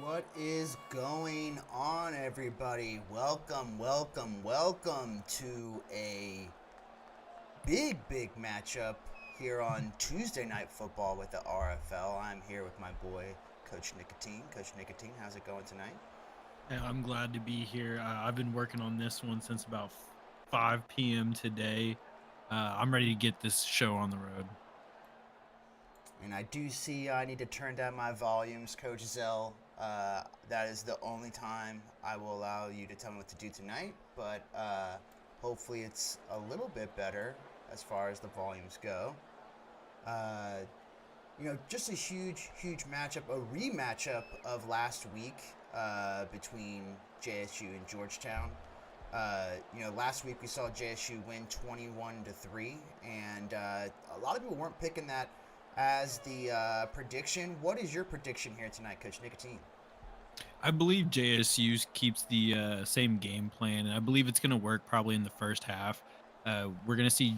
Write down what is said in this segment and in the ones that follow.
What is going on, everybody? Welcome to a big matchup here on Tuesday Night Football with the RFL. I'm here with my boy, Coach Nicotine. Coach Nicotine, how's it going tonight? Yeah, I'm glad to be here. I've been working on this one since about 5 p.m. today. I'm ready to get this show on the road. And I do see I need to turn down my volumes, Coach Zell. That is the only time I will allow you to tell me what to do tonight, but hopefully it's a little bit better as far as the volumes go. Uh, just a huge matchup, a rematchup of last week between JSU and Georgetown. Last week we saw JSU win 21-3, and a lot of people weren't picking that as the prediction. What is your prediction here tonight, Coach Nicotine? I believe JSU keeps the same game plan, and I believe it's going to work probably in the first half. We're going to see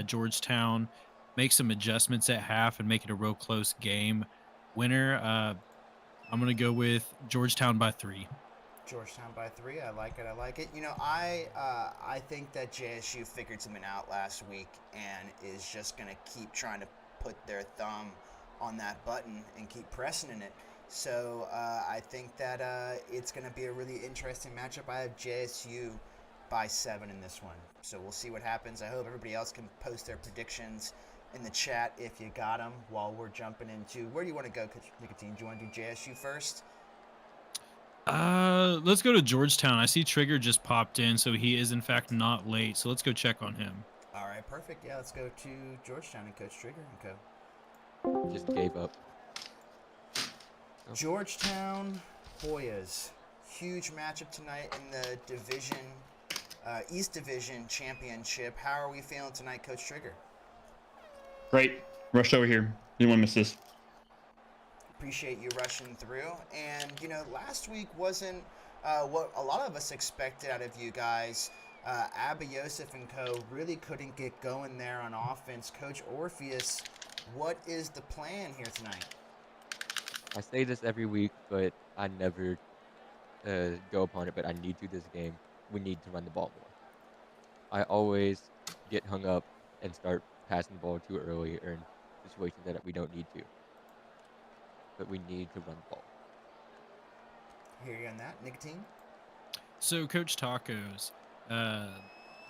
Georgetown make some adjustments at half and make it a real close game. Winner, I'm going to go with Georgetown by 3. Georgetown by 3. I like it. I think that JSU figured something out last week and is just gonna keep trying to put their thumb on that button and keep pressing in it. So I think that it's gonna be a really interesting matchup. I have JSU by 7 in this one. So we'll see what happens. I hope everybody else can post their predictions in the chat if you got them while we're jumping into where do you want to go, Nicotine? Do you want to do JSU first? Let's go to Georgetown. I see Trigger just popped in, so he is in fact not late. So let's go check on him. All right, perfect. Yeah, let's go to Georgetown and Coach Trigger and Just gave up. Georgetown Hoyas. Huge matchup tonight in the division, East Division Championship. How are we feeling tonight, Coach Trigger? Great. Rushed over here. Didn't want to miss this. Appreciate you rushing through. And, last week wasn't what a lot of us expected out of you guys. Abba Yosef and co. really couldn't get going there on offense. Coach Orpheus, what is the plan here tonight? I say this every week, but I never go upon it. But I need to this game. We need to run the ball more. I always get hung up and start passing the ball too early or in situations that we don't need to. But we need to run the ball. Hear you on that, Nicotine? So, Coach Tacos,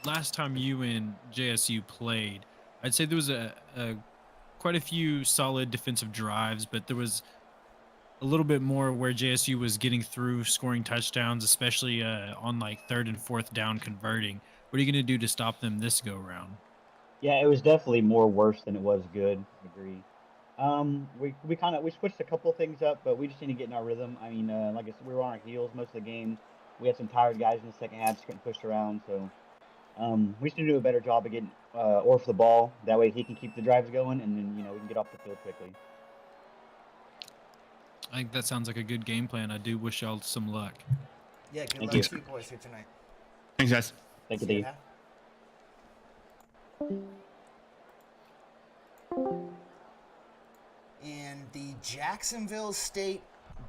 last time you and JSU played, I'd say there was quite a few solid defensive drives, but there was a little bit more where JSU was getting through, scoring touchdowns, especially on like third and fourth down, converting. What are you going to do to stop them this go round? Yeah, it was definitely more worse than it was good. I agree. We switched a couple of things up, but we just need to get in our rhythm. I mean, like I said, we were on our heels most of the game. We had some tired guys in the second half, just getting pushed around. So we just need to do a better job of getting Orf the ball. That way he can keep the drives going, and then we can get off the field quickly. I think that sounds like a good game plan. I do wish y'all some luck. Yeah, good Thank luck you. to you boys here tonight. Thanks, guys. Thank you, See you Dave. at half. And the Jacksonville State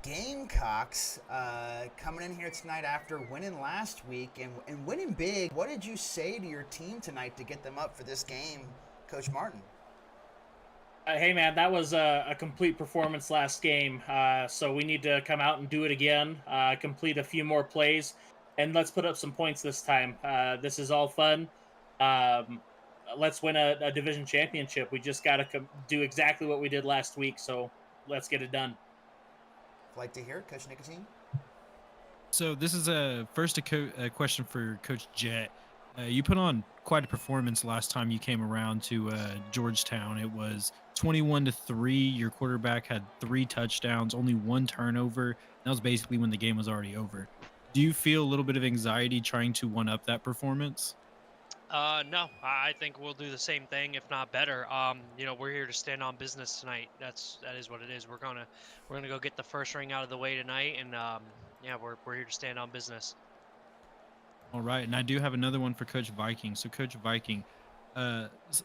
Gamecocks coming in here tonight after winning last week and winning big. What did you say to your team tonight to get them up for this game, Coach Martin? Hey, man, that was a complete performance last game. So we need to come out and do it again, complete a few more plays, and let's put up some points this time. This is all fun. Let's win a division championship. We just got to do exactly what we did last week. So let's get it done. Like to hear it, Coach Nicotine? So this is a question for Coach Jet. You put on quite a performance last time you came around to Georgetown. It was 21-3. Your quarterback had 3 touchdowns, only 1 turnover. That was basically when the game was already over. Do you feel a little bit of anxiety trying to one up that performance? No, I think we'll do the same thing, if not better. We're here to stand on business tonight. That is what it is. We're gonna go get the first ring out of the way tonight, and we're here to stand on business. All right, and I do have another one for Coach Viking. So, Coach Viking,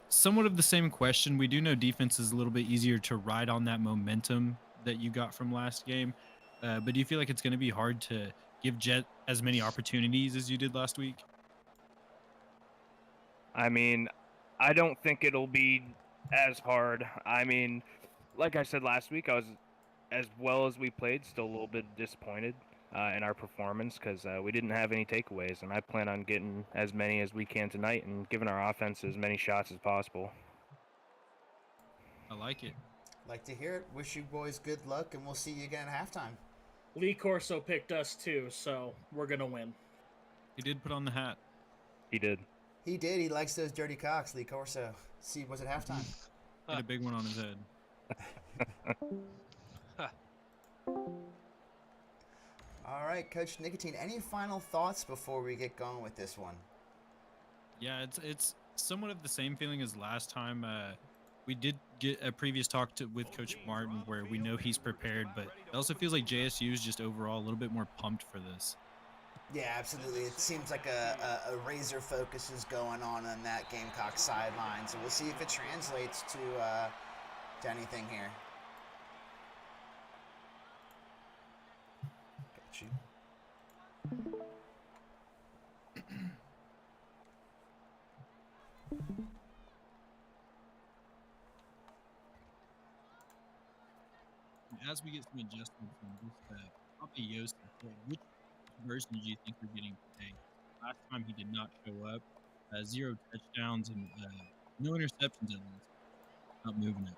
somewhat of the same question. We do know defense is a little bit easier to ride on that momentum that you got from last game. But do you feel like it's going to be hard to give Jet as many opportunities as you did last week? I mean, I don't think it'll be as hard. I mean, like I said last week, I was, as well as we played, still a little bit disappointed in our performance because we didn't have any takeaways, and I plan on getting as many as we can tonight and giving our offense as many shots as possible. I like it. Like to hear it. Wish you boys good luck, and we'll see you again at halftime. Lee Corso picked us too, so we're gonna win. He did put on the hat. He did. He did. He likes those dirty cocks, Lee Corso. See, was it halftime? He had a big one on his head. All right, Coach Nicotine, any final thoughts before we get going with this one? Yeah, it's somewhat of the same feeling as last time. We did get a previous talk with Coach Martin where we know he's prepared, but it also feels like JSU is just overall a little bit more pumped for this. Yeah, absolutely. It seems like a razor focus is going on that Gamecock sideline, so we'll see if it translates to anything here. Got you. As we get some adjustments from this, probably Yost, which version do you think we're getting today? Last time he did not show up. 0 touchdowns and no interceptions at least. Not moving it.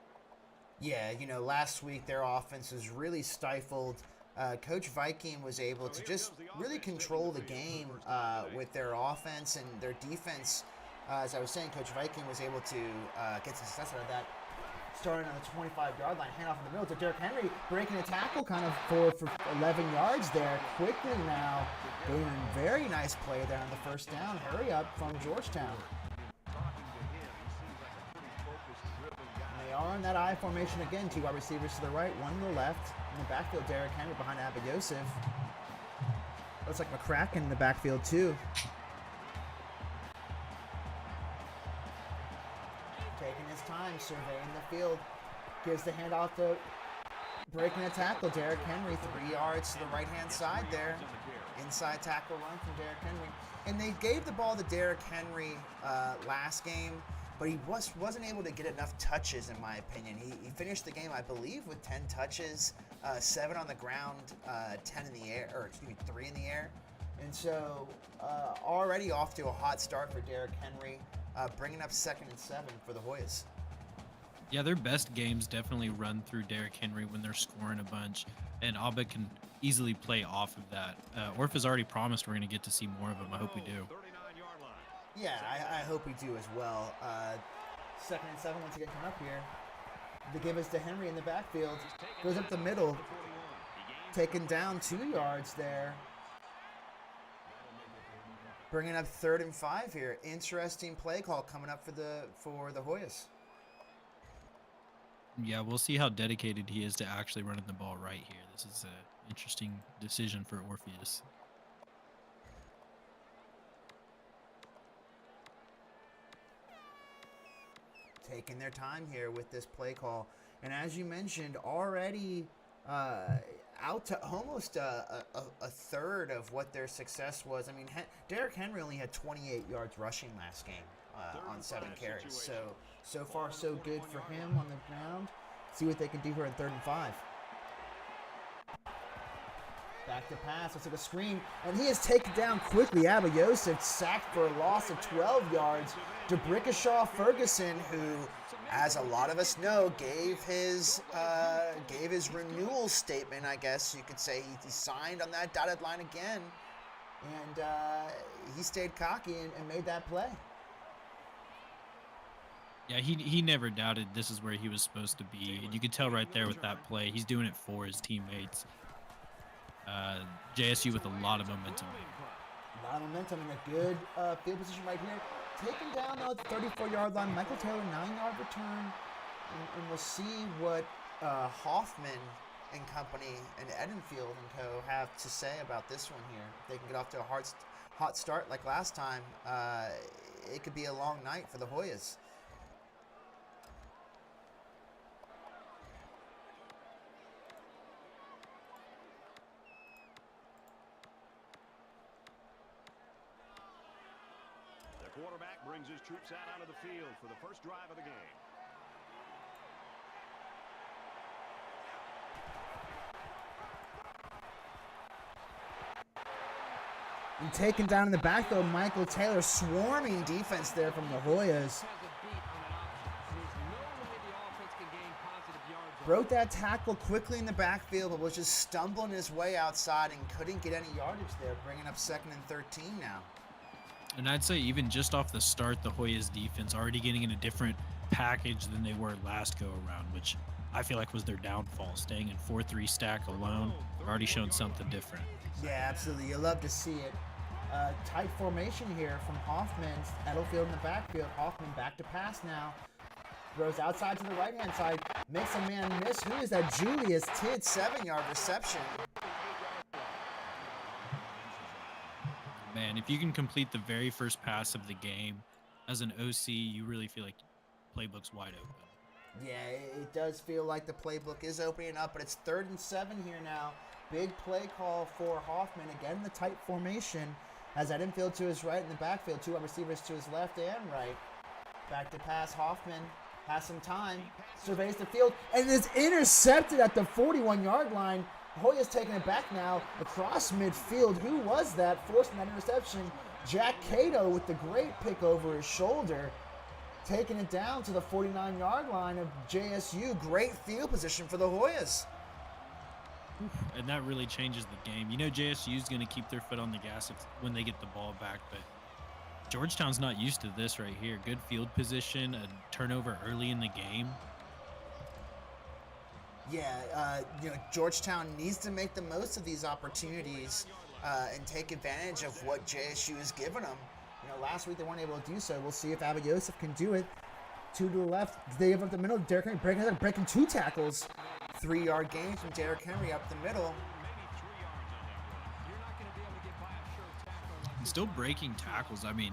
Yeah, you know, last week their offense was really stifled. Coach Viking was able to just really control the game with their offense and their defense. As I was saying, Coach Viking was able to get success out of that. Starting on the 25-yard line, handoff in the middle to Derrick Henry, breaking a tackle kind of for 11 yards there. Quickly now, doing a very nice play there on the first down. Hurry up from Georgetown. And they are in that I formation again. 2 wide receivers to the right, 1 to the left. In the backfield, Derrick Henry behind Abba Yosef. Looks like McCracken in the backfield too. Taking his time, surveying the field. Gives the handoff to breaking a tackle. Derrick Henry, 3 yards to the right-hand side there. Inside tackle run from Derrick Henry. And they gave the ball to Derrick Henry last game, but he wasn't able to get enough touches, in my opinion. He finished the game, I believe, with 10 touches, 7 on the ground, 10 in the air, or excuse me, 3 in the air. And so already off to a hot start for Derrick Henry. Bringing up 2nd and 7 for the Hoyas. Yeah, their best games definitely run through Derrick Henry when they're scoring a bunch, and Abba can easily play off of that. Orf has already promised we're going to get to see more of him. I hope we do. Yeah, I hope we do as well. 2nd and 7 once again coming up here. They give us to Henry in the backfield. Goes up the middle. Taken down 2 yards there. Bringing up 3rd and 5 here. Interesting play call coming up for the Hoyas. Yeah, we'll see how dedicated he is to actually running the ball right here. This is an interesting decision for Orpheus. Taking their time here with this play call. And as you mentioned, already out to almost a third of what their success was. I mean, Derrick Henry only had 28 yards rushing last game on 7 carries. So far, so good for him on the ground. See what they can do here in 3rd and 5. Back to pass. Let's take a screen. And he is taken down quickly. Abba Yosef sacked for a loss of 12 yards. DeBrickashaw Ferguson, who, as a lot of us know, gave his renewal statement, I guess you could say. He signed on that dotted line again. And he stayed cocky and made that play. Yeah, he never doubted this is where he was supposed to be. And you could tell right there with that play, he's doing it for his teammates. JSU with a lot of momentum. A lot of momentum and a good field position right here. Taken down though at the 34-yard line. Michael Taylor, 9-yard return. And we'll see what Hoffman and company and Edenfield and co have to say about this one here. If they can get off to a hot start like last time, it could be a long night for the Hoyas. quarterback brings his troops out onto the field for the first drive of the game. And taken down in the backfield, Michael Taylor, swarming defense there from the Hoyas. Broke that tackle quickly in the backfield, but was just stumbling his way outside and couldn't get any yardage there, bringing up 2nd and 13 now. And I'd say even just off the start, the Hoyas defense already getting in a different package than they were last go around, which I feel like was their downfall. Staying in 4-3 stack alone, already shown something different. Yeah, absolutely. You love to see it. Tight formation here from Hoffman. Edelfield in the backfield. Hoffman back to pass now. Throws outside to the right-hand side. Makes a man miss. Who is that? Julius Tidd, 7-yard reception. Man, if you can complete the very first pass of the game, as an OC, you really feel like playbook's wide open. Yeah, it does feel like the playbook is opening up, but it's 3rd and 7 here now. Big play call for Hoffman. Again, the tight formation. Has that infield to his right in the backfield. 2 wide receivers to his left and right. Back to pass. Hoffman has some time. Surveys the field and is intercepted at the 41-yard line. Hoya's taking it back now across midfield. Who was that forcing that interception? Jack Cato with the great pick over his shoulder. Taking it down to the 49-yard line of JSU. Great field position for the Hoyas. And that really changes the game. You know JSU is going to keep their foot on the gas when they get the ball back, but Georgetown's not used to this right here. Good field position, a turnover early in the game. Yeah, Georgetown needs to make the most of these opportunities and take advantage of what JSU has given them. Last week they weren't able to do so. We'll see if Abba Yosef can do it. 2 to the left. They give up the middle. Derrick Henry breaking 2 tackles. 3-yard gain from Derrick Henry up the middle. He's still breaking tackles. I mean,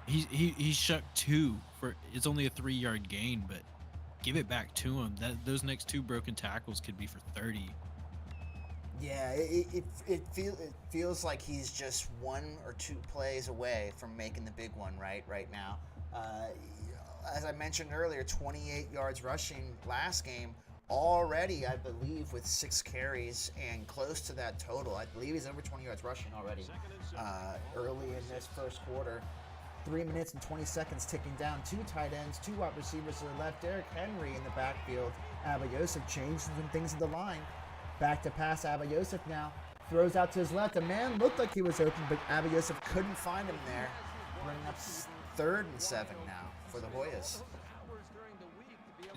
he shucked 2 for it's only a 3-yard gain, but give it back to him. Those next 2 broken tackles could be for 30. Yeah, it feels like he's just 1 or 2 plays away from making the big one right now. As I mentioned earlier, 28 yards rushing last game. Already, I believe, with 6 carries and close to that total. I believe he's over 20 yards rushing already early in this first quarter. 3 minutes and 20 seconds ticking down. 2 tight ends, 2 wide receivers to the left. Derrick Henry in the backfield. Abba Yosef changed some things in the line. Back to pass. Abba Yosef now throws out to his left. A man looked like he was open, but Abba Yosef couldn't find him there. Bringing up 3rd and 7 now for the Hoyas.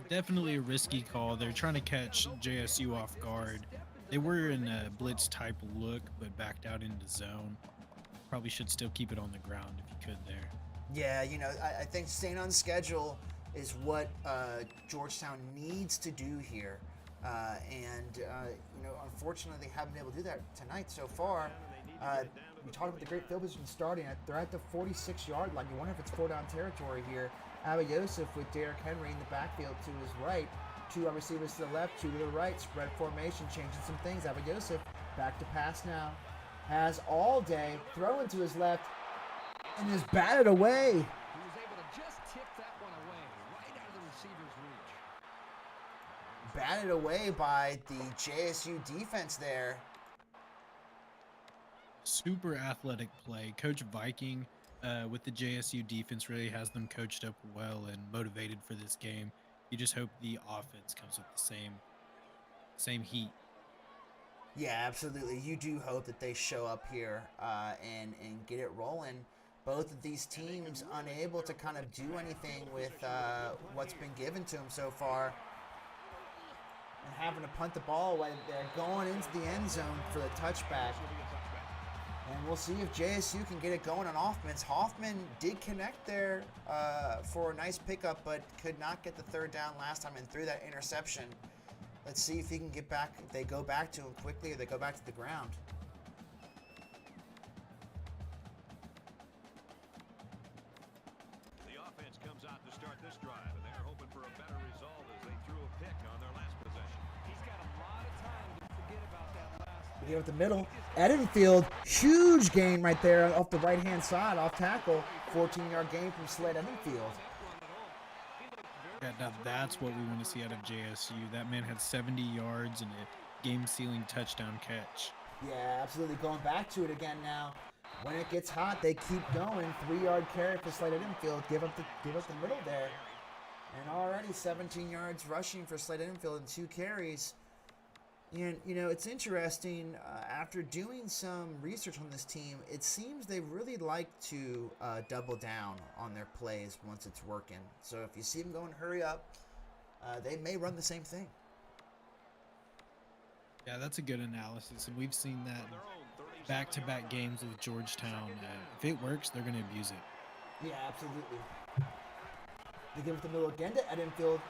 Definitely a risky call. They're trying to catch JSU off guard. They were in a blitz type look, but backed out into zone. Probably should still keep it on the ground if you could there. Yeah, I think staying on schedule is what Georgetown needs to do here. Unfortunately, they haven't been able to do that tonight so far. We talked about the great field position starting. They're at the 46-yard line. You wonder if it's 4-down territory here. Abba Yosef with Derrick Henry in the backfield to his right. 2 wide receivers to the left, 2 to the right. Spread formation, changing some things. Abba Yosef back to pass now. Has all day. Throwing to his left. And is batted away. He was able to just tip that one away, right out of the receiver's reach. Batted away by the JSU defense there. Super athletic play. Coach Viking with the JSU defense really has them coached up well and motivated for this game. You just hope the offense comes with the same heat. Yeah, absolutely. You do hope that they show up here and get it rolling. Both of these teams unable to kind of do anything with what's been given to them so far. And having to punt the ball away. They're going into the end zone for the touchback. And we'll see if JSU can get it going on offense. Hoffman did connect there for a nice pickup, but could not get the 3rd down last time and threw that interception. Let's see if he can get back, if they go back to him quickly or they go back to the ground. The offense comes out to start this drive, and they're hoping for a better result as they threw a pick on their last possession. He's got a lot of time to forget about that last. Here with the middle. Edenfield, huge gain right there off the right-hand side, off tackle. 14-yard gain from Slade Edenfield. Yeah, now that's what we want to see out of JSU. That man had 70 yards and a game-sealing touchdown catch. Yeah, absolutely. Going back to it again now. When it gets hot, they keep going. 3-yard carry for Slade Edenfield. Give up the middle there. And already 17 yards rushing for Slade Edenfield and 2 carries. And, you know, it's interesting. After doing some research on this team, it seems they really like to double down on their plays once it's working. So if you see them going hurry up, they may run the same thing. Yeah, that's a good analysis, and we've seen that in back-to-back games with Georgetown. If it works, they're going to abuse it. Yeah, absolutely. They give it the middle again to Edenfield.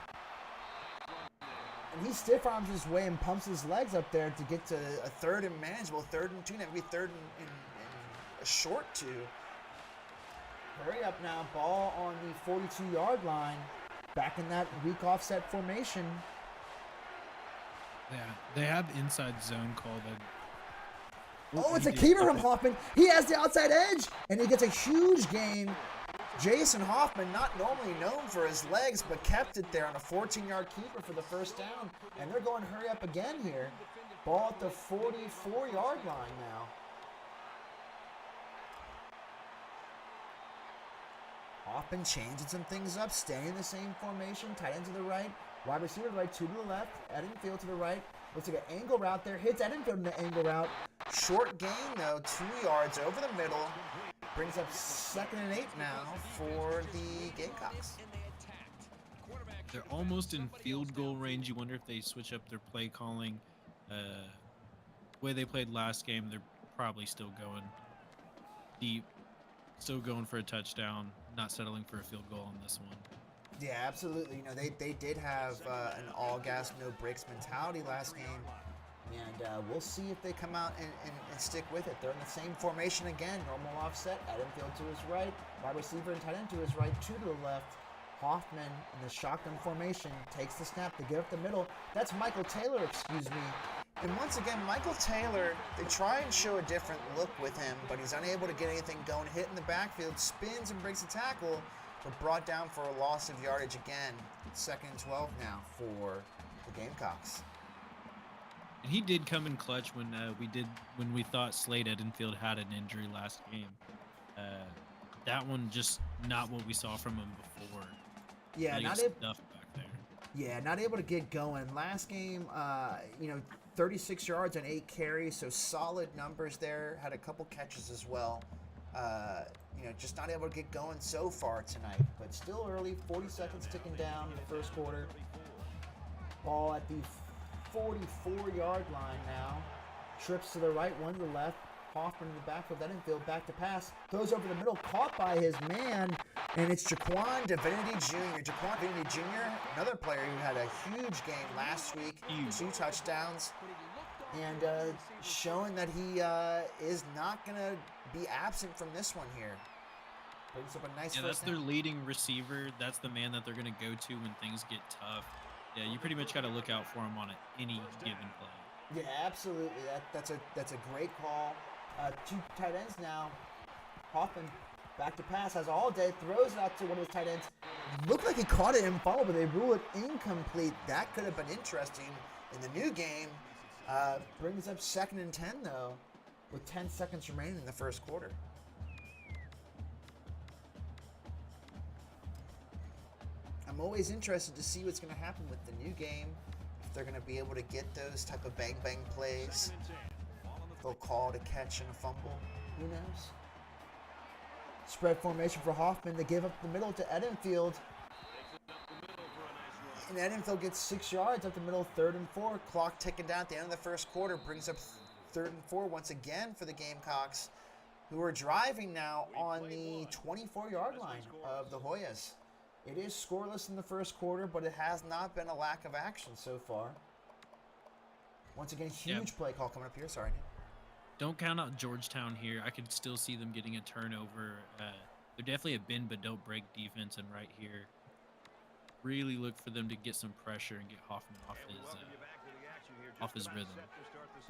And he stiff arms his way and pumps his legs up there to get to a third and manageable, 3rd and 2, maybe 3rd and a short 2. Hurry up now, ball on the 42-yard line. Back in that weak offset formation. Yeah, they have inside zone called. Oh, it's a keeper from Hoffman. He has the outside edge, and he gets a huge gain. Jason Hoffman, not normally known for his legs, but kept it there on a 14-yard keeper for the first down. And they're going hurry up again here. Ball at the 44-yard line now. Hoffman changing some things up, staying in the same formation. Tight end to the right, wide receiver to the right, 2 to the left. Edenfield to the right. Looks like an angle route there. Hits Edenfield in the angle route. Short gain, though, 2 yards over the middle. Brings up 2nd and 8 now for the Gamecocks. They're almost in field goal range. You wonder if they switch up their play calling. The way they played last game, they're probably still going deep, still going for a touchdown, not settling for a field goal on this one. Yeah, absolutely. You know, they did have an all gas, no brakes mentality last game. And we'll see if they come out and stick with it. They're in the same formation again. Normal offset. Edenfield to his right. Wide receiver and tight end to his right. 2 to the left. Hoffman in the shotgun formation takes the snap to get up the middle. That's Michael Taylor, excuse me. And once again, Michael Taylor, they try and show a different look with him, but he's unable to get anything going. Hit in the backfield, spins and breaks a tackle, but brought down for a loss of yardage again. 2nd and 12 now for the Gamecocks. And he did come in clutch when we thought Slade Edenfield had an injury last game. That one just not what we saw from him before. Yeah, not stuff back there. Yeah, not able to get going. Last game, 36 yards on 8 carries, so solid numbers there. Had a couple catches as well. Just not able to get going so far tonight, but still early. 40 seconds ticking down in the first quarter. Ball at the 44-yard line now. Trips to the right, 1 to the left. Hoffman in the backfield, Edenfield back to pass. Throws over the middle, caught by his man, and it's Jaquan Divinity Jr. Jaquan Divinity Jr., another player who had a huge game last week. 2 touchdowns. And showing that he is not going to be absent from this one here. Brings up a nice Yeah, that's their leading receiver. That's the man that they're going to go to when things get tough. Yeah, you pretty much got to look out for him on any given play. Yeah, absolutely. That's a great call. 2 tight ends now. Hoffman back to pass, has all day, throws it out to one of his tight ends. Looked like he caught it and followed, but they rule it incomplete. That could have been interesting in the new game. Brings up 2nd and 10 though, with 10 seconds remaining in the first quarter. I'm always interested to see what's going to happen with the new game. If they're going to be able to get those type of bang-bang plays. If they'll call to catch and a fumble. Who knows? Spread formation for Hoffman. They give up the middle to Edenfield. And Edenfield gets 6 yards up the middle, 3rd and 4. Clock ticking down at the end of the first quarter. Brings up 3rd and 4 once again for the Gamecocks, who are driving now on the 24-yard line of the Hoyas. It is scoreless in the first quarter, but it has not been a lack of action so far. Once again, huge play call coming up here. Sorry, Nick. Don't count out Georgetown here. I could still see them getting a turnover. They're definitely a bend but don't break defense, and right here, really look for them to get some pressure and get Hoffman off his rhythm.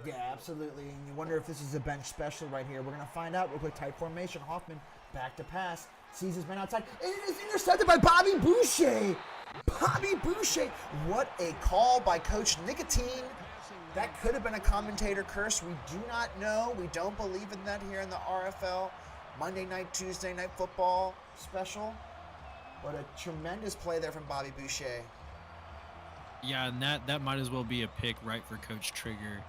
Yeah, absolutely. And you wonder if this is a bench special right here. We're going to find out real quick. Tight formation. Hoffman back to pass. Sees his man outside. And it is intercepted by Bobby Boucher. Bobby Boucher. What a call by Coach Nicotine. That could have been a commentator curse. We do not know. We don't believe in that here in the RFL. Monday night, Tuesday night football special. What a tremendous play there from Bobby Boucher. Yeah, and that might as well be a pick right for Coach Trigger.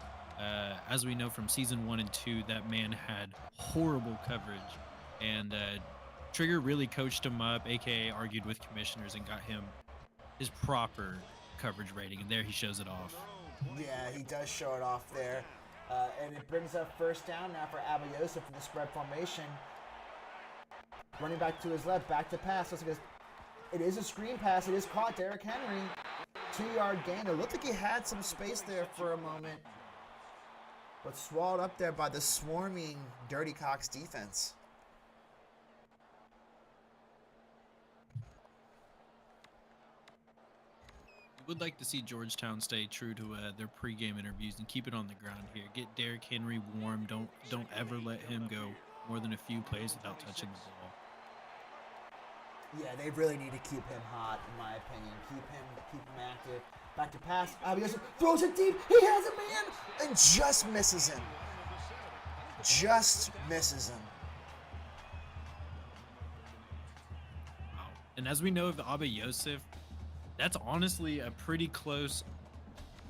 As we know from season 1 and 2, that man had horrible coverage, and Trigger really coached him up, aka argued with commissioners and got him his proper coverage rating, and there he shows it off. Yeah, he does show it off there. And it brings up first down now for Abayosa from the spread formation. Running back to his left, back to pass. It is a screen pass. It is caught. Derrick Henry, 2-yard gain. It looked like he had some space there for a moment, but swallowed up there by the swarming Dirty Cocks defense. Would like to see Georgetown stay true to their pregame interviews and keep it on the ground here. Get Derrick Henry warm. Don't ever let him go more than a few plays without touching the ball. Yeah, they really need to keep him hot, in my opinion. Keep him active. Back to pass. Abayosa throws it deep. He has a man and just misses him. Just misses him. Wow. And as we know of Abayosa, that's honestly a pretty close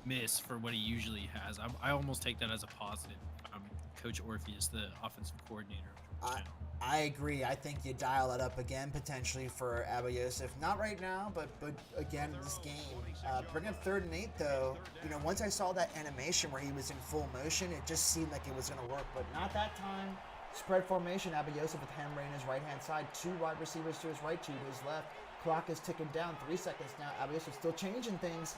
miss for what he usually has. I almost take that as a positive. Coach Orpheus, the offensive coordinator of Georgetown. I agree. I think you dial it up again potentially for Abayosa. Not right now, but again in this game. Bring up 3rd and 8 though. You know, once I saw that animation where he was in full motion, it just seemed like it was going to work, but not that time. Spread formation. Abayosa with Henry on his right-hand side. 2 wide receivers to his right, 2 to his left. Clock is ticking down. 3 seconds now. Abayosa still changing things.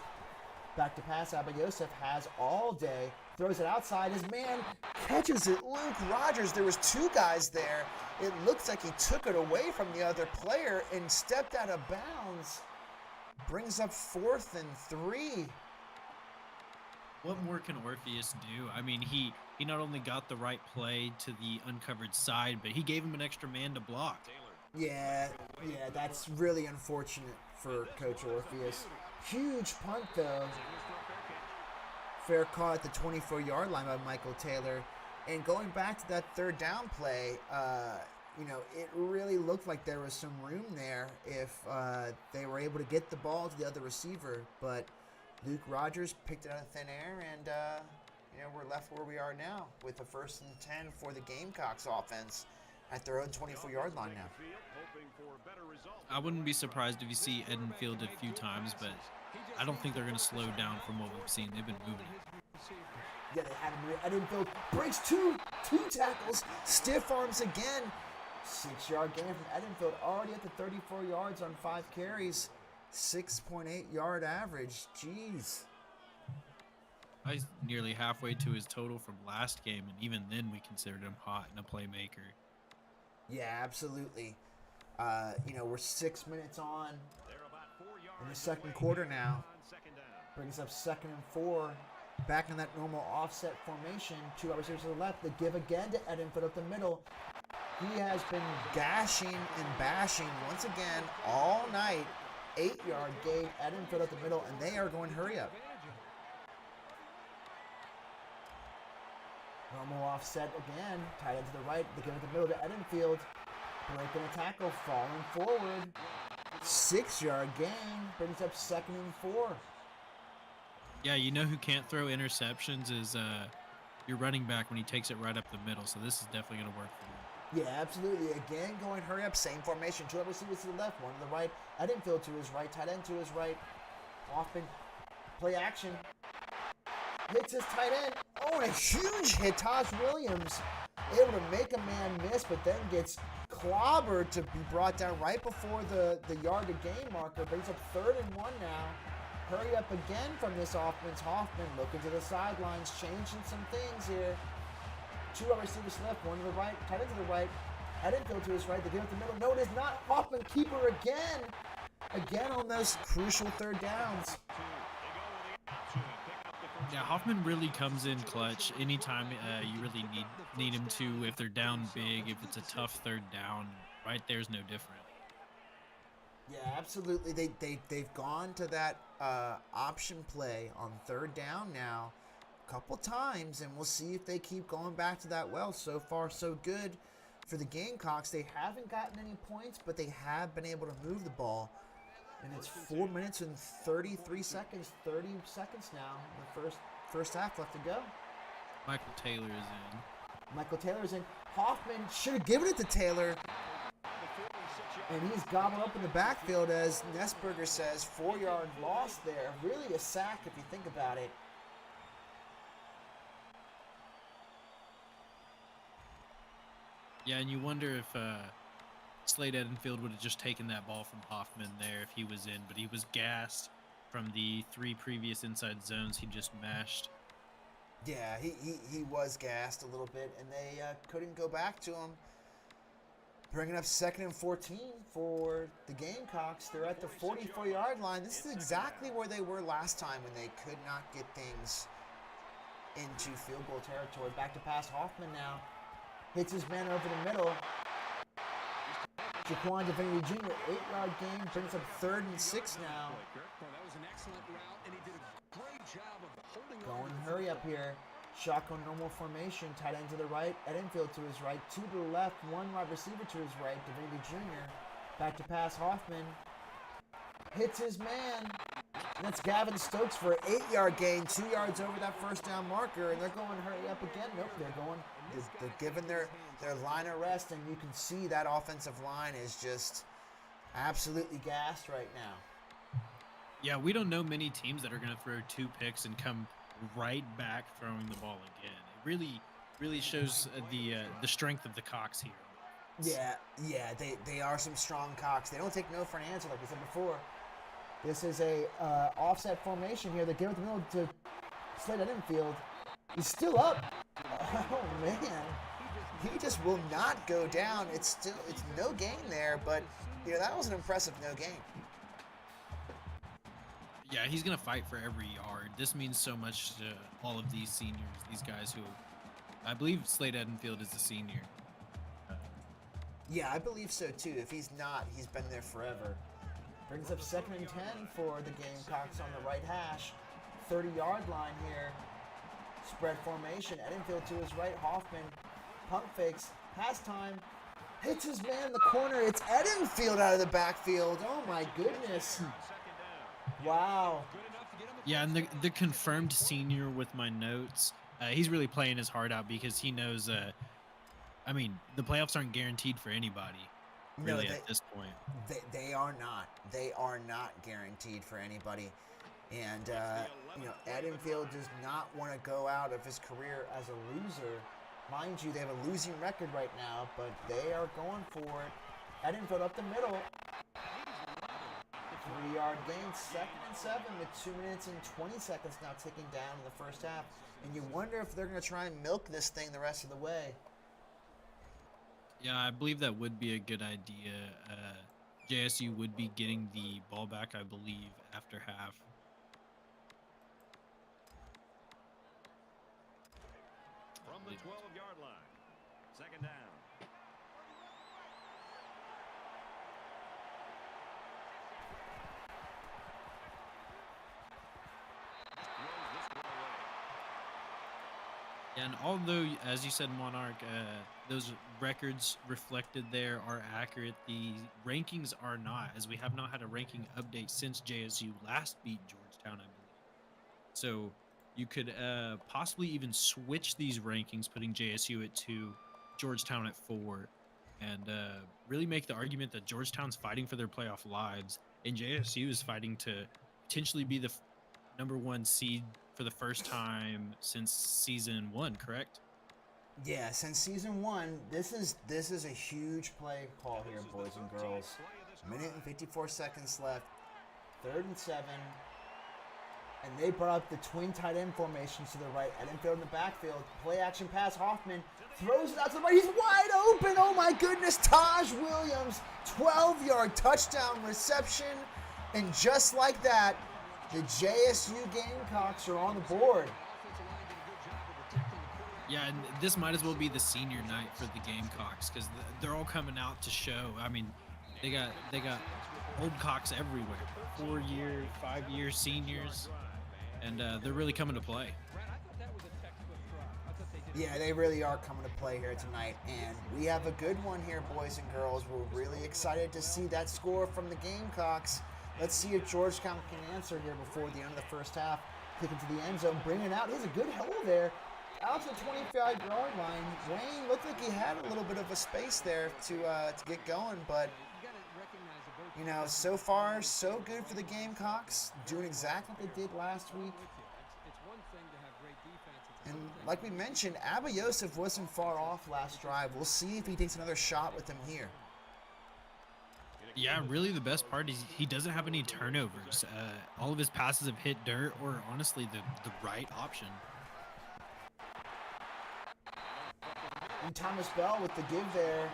Back to pass. Abayosa has all day. Throws it outside. His man catches it. Luke Rogers. There was 2 guys there. It looks like he took it away from the other player and stepped out of bounds. Brings up 4th and 3. What more can Orpheus do? I mean, he not only got the right play to the uncovered side, but he gave him an extra man to block. Yeah, that's really unfortunate for Coach Orpheus. Huge punt, though. Fair call at the 24-yard line by Michael Taylor. And going back to that 3rd down play, you know, it really looked like there was some room there if they were able to get the ball to the other receiver. But Luke Rogers picked it out of thin air, and, you know, we're left where we are now with the 1st and 10 for the Gamecocks offense at their own 24-yard line now. I wouldn't be surprised if you see Edenfield a few times, but I don't think they're going to slow down from what we've seen. They've been moving it. Yeah, they had him. Edenfield breaks two tackles, stiff arms again. 6-yard gain from Edenfield, already at the 34 yards on 5 carries. 6.8 yard average. Jeez. He's nearly halfway to his total from last game, and even then we considered him hot and a playmaker. Yeah, absolutely. You know, we're 6 minutes on in the second quarter now. Brings up 2nd and 4. Back in that normal offset formation. 2 wide receivers to the left. The give again to Edenfield up the middle. He has been gashing and bashing once again all night. 8-yard gain. Edenfield up the middle, and they are going to hurry up. Normal offset again. Tight end to the right. They give it the middle to Edenfield. Breaking a tackle, falling forward. 6-yard gain. Brings up 2nd and 4. Yeah, you know who can't throw interceptions is your running back when he takes it right up the middle. So this is definitely going to work for him. Yeah, absolutely. Again, going hurry up. Same formation. 2 receivers to the left, 1 to the right. Edenfield to his right. Tight end to his right. Hoffman. Play action. Hits his tight end. Oh, and a huge hit. Taj Williams able to make a man miss, but then gets clobbered to be brought down right before the yard to gain marker. Brings up 3rd and 1 now. Hurry up again from this offense. Hoffman looking to the sidelines, changing some things here. 2 receivers left, 1 to the right, tight end to the right. Edenfield to his right, they give it to the middle. No, it is not. Hoffman, keeper again. Again on those crucial 3rd downs. Yeah, Hoffman really comes in clutch anytime you really need him to. If they're down big, if it's a tough 3rd down, right there's no different. Yeah, absolutely. They've gone to that option play on third down now a couple times, and we'll see if they keep going back to that. Well, so far so good for the Gamecocks. They haven't gotten any points, but they have been able to move the ball. And it's 4 minutes and 33 seconds, 30 seconds now. The first half left to go. Michael Taylor is in. Michael Taylor's in. Hoffman should have given it to Taylor. And he's gobbled up in the backfield, as Nessberger says. 4-yard loss there. Really a sack if you think about it. Yeah, and you wonder if Slade Edenfield would have just taken that ball from Hoffman there if he was in, but he was gassed from the 3 previous inside zones he just mashed. Yeah, he was gassed a little bit, and they couldn't go back to him. Bringing up 2nd and 14 for the Gamecocks. They're at the 44-yard line. This is exactly where they were last time when they could not get things into field goal territory. Back to pass. Hoffman now hits his man over the middle. Jaquan Divinity Jr., 8-yard gain, brings up 3rd and 6 now. Going hurry up here. Shotgun normal formation, tight end to the right, Edenfield to his right, 2 to the left, 1 wide receiver to his right, Divinity Jr. Back to pass, Hoffman hits his man. And that's Gavin Stokes for an 8-yard gain, 2 yards over that first down marker, and they're going hurry up again. Nope, they're giving their line of rest, and you can see that offensive line is just absolutely gassed right now. Yeah, we don't know many teams that are going to throw 2 picks and come right back throwing the ball again. It really shows the strength of the Cocks here. Yeah, they are some strong Cocks. They don't take no for an answer, like we said before. This is a offset formation here. They give it the middle to Slade Edenfield. He's still up. Oh man, he just will not go down. It's no gain there, but that was an impressive no gain. Yeah, he's going to fight for every yard. This means so much to all of these seniors, these guys who, I believe Slade Edenfield is a senior. Yeah, I believe so too. If he's not, he's been there forever. Brings up 2nd and 10 for the Gamecocks on the right hash. 30-yard line here. Spread formation. Edenfield to his right. Hoffman pump fakes. Pass time. Hits his man in the corner. It's Edenfield out of the backfield. Oh my goodness. Wow. Yeah, and the confirmed senior with my notes, he's really playing his heart out because he knows, the playoffs aren't guaranteed for anybody, really, at this point. They are not. They are not guaranteed for anybody. And, Edenfield does not want to go out of his career as a loser. Mind you, they have a losing record right now, but they are going for it. Edenfield up the middle. 3-yard gain, 2nd and 7 with 2 minutes and 20 seconds now ticking down in the first half. And you wonder if they're going to try and milk this thing the rest of the way. Yeah, I believe that would be a good idea. JSU would be getting the ball back, I believe, after half. From the 12-yard line, 2nd down. And although, as you said, Monarch, those records reflected there are accurate, the rankings are not, as we have not had a ranking update since JSU last beat Georgetown, I believe. So you could possibly even switch these rankings, putting JSU at 2, Georgetown at 4, and really make the argument that Georgetown's fighting for their playoff lives, and JSU is fighting to potentially be the number 1 seed for the first time since season 1, correct? Yeah, since season 1, this is a huge play call here, boys and girls. 1:54 seconds left. 3rd and 7. And they brought up the twin tight end formations to the right. Edenfield in the backfield. Play action pass. Hoffman throws it out to the right. He's wide open. Oh my goodness. Taj Williams, 12-yard touchdown reception. And just like that, the JSU Gamecocks are on the board. Yeah, and this might as well be the senior night for the Gamecocks because they're all coming out to show. I mean, they got old cocks everywhere, 4-year, 5-year seniors, and they're really coming to play. Yeah, they really are coming to play here tonight, and we have a good one here, boys and girls. We're really excited to see that score from the Gamecocks. Let's see if Georgetown can answer here before the end of the first half. Kick into the end zone, bring it out. He has a good hole there. Out to the 25-yard line. Wayne looked like he had a little bit of a space there to get going, but you know, so far so good for the Gamecocks, doing exactly what they did last week. And like we mentioned, Abba Yosef wasn't far off last drive. We'll see if he takes another shot with him here. Yeah, really the best part is he doesn't have any turnovers. All of his passes have hit dirt or honestly the right option. And Thomas Bell with the give there,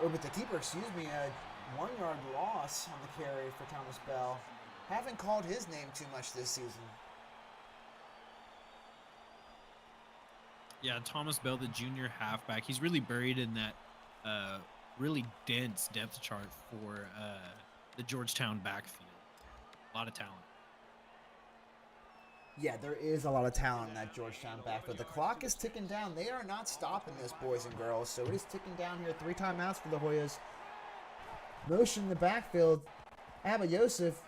or with the keeper, excuse me, a 1-yard loss on the carry for Thomas Bell. Haven't called his name too much this season. Yeah, Thomas Bell, the junior halfback, he's really buried in that really dense depth chart for the Georgetown backfield. A lot of talent. Yeah, there is a lot of talent in that Georgetown backfield. The clock is ticking down. They are not stopping this, boys and girls. So it is ticking down here. 3 timeouts for the Hoyas. Motion in the backfield. Abba Yosef.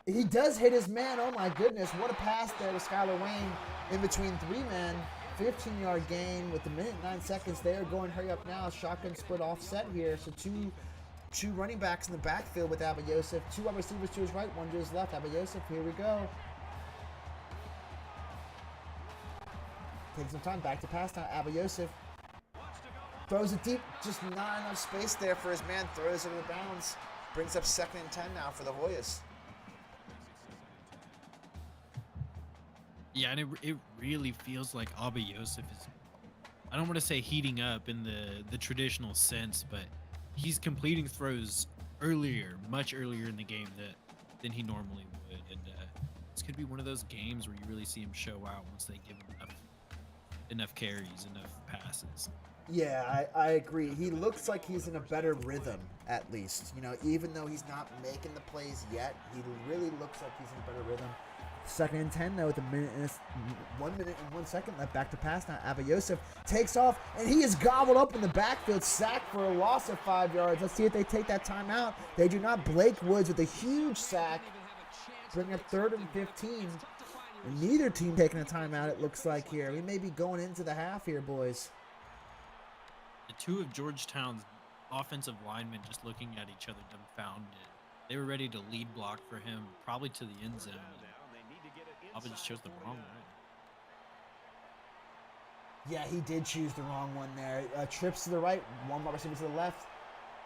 He does hit his man. Oh, my goodness. What a pass there to Skylar Wayne in between 3 men. 15-yard gain with 1 minute and 9 seconds. They are going hurry up now. Shotgun split offset here. So two running backs in the backfield with Abba Yosef. 2 wide receivers to his right, 1 to his left. Abba Yosef, here we go. Takes some time. Back to pass now. Abba Yosef throws it deep. Just not enough space there for his man. Throws it out of bounds. Brings up 2nd and 10 now for the Hoyas. Yeah, and it really feels like Abba Yosef is, I don't want to say heating up in the traditional sense, but he's completing throws much earlier in the game than he normally would. And it's going to be one of those games where you really see him show out once they give him enough carries, enough passes. Yeah, I agree. He looks like he's in a better rhythm, at least. You know, even though he's not making the plays yet, he really looks like he's in a better rhythm. 2nd and 10 now with 1 minute and 1 second left. Back to pass now. Abba Yosef takes off, and he is gobbled up in the backfield. Sacked for a loss of 5 yards. Let's see if they take that timeout. They do not. Blake Woods with a huge sack. Bring up 3rd and 15. And neither team taking a timeout, it looks like here. We may be going into the half here, boys. The 2 of Georgetown's offensive linemen just looking at each other dumbfounded. They were ready to lead block for him, probably to the end zone. Abba just chose the wrong one. Yeah, he did choose the wrong one there. Trips to the right, 1 wide receiver to the left.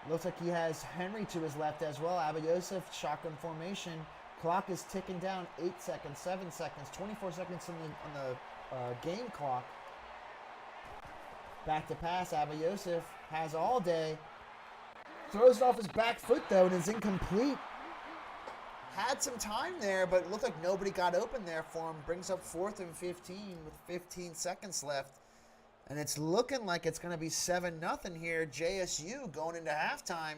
Looks like he has Henry to his left as well. Abba Yosef, shotgun formation. Clock is ticking down. 8 seconds, 7 seconds, 24 seconds on the game clock. Back to pass. Abba Yosef has all day. Throws it off his back foot though, and is incomplete. Had some time there, but it looked like nobody got open there for him. Brings up 4th and 15 with 15 seconds left. And it's looking like it's going to be 7-0 here. JSU going into halftime.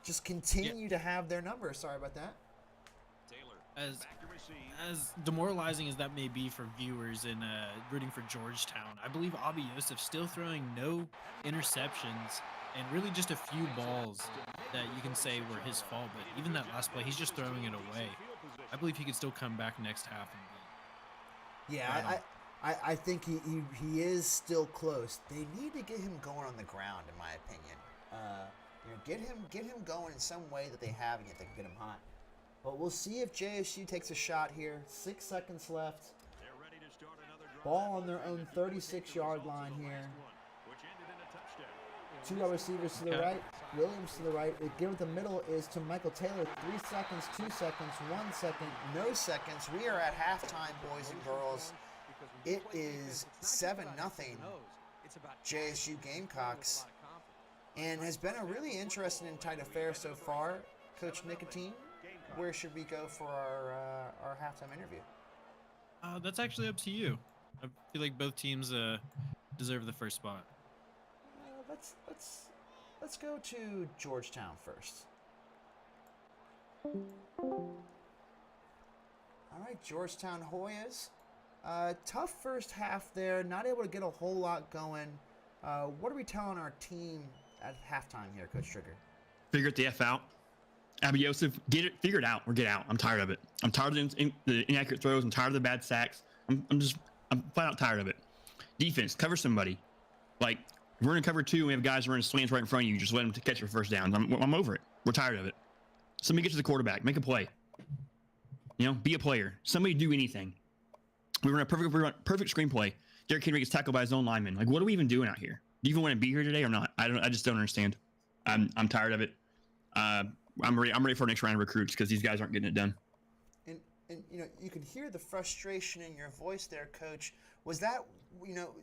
Just continue to have their number. Sorry about that. As demoralizing as that may be for viewers and rooting for Georgetown, I believe Abba Yosef still throwing no interceptions and really just a few balls that you can say were his fault. But even that last play, he's just throwing it away. I believe he could still come back next half and be. Yeah, I think he is still close. They need to get him going on the ground, in my opinion. Get him going in some way that they haven't yet. They can get him hot. But we'll see if JSU takes a shot here. 6 seconds left. Ball on their own 36-yard line here. 2 wide receivers to the right. Williams to the right. The give it the middle is to Michael Taylor. 3 seconds, 2 seconds, 1 second, no seconds. We are at halftime, boys and girls. It is 7-0 JSU Gamecocks. And has been a really interesting and tight affair so far. Coach Nicotine, where should we go for our halftime interview? That's actually up to you. I feel like both teams deserve the first spot. Let's go to Georgetown first. All right, Georgetown Hoyas. Tough first half there. Not able to get a whole lot going. What are we telling our team at halftime here, Coach Trigger? Figure it the F out. Abby Yosef, figure it out or get out. I'm tired of it. I'm tired of the inaccurate throws. I'm tired of the bad sacks. I'm flat out tired of it. Defense, cover somebody. Like, we're in cover 2 and we have guys running slants right in front of you. Just let them catch your first down. I'm over it. We're tired of it. Somebody get to the quarterback. Make a play. Be a player. Somebody do anything. We run a perfect screenplay. Derrick Henry gets tackled by his own lineman. Like, what are we even doing out here? Do you even want to be here today or not? I just don't understand. I'm tired of it. I'm ready for next round of recruits because these guys aren't getting it done. And you can hear the frustration in your voice there, Coach. Was that,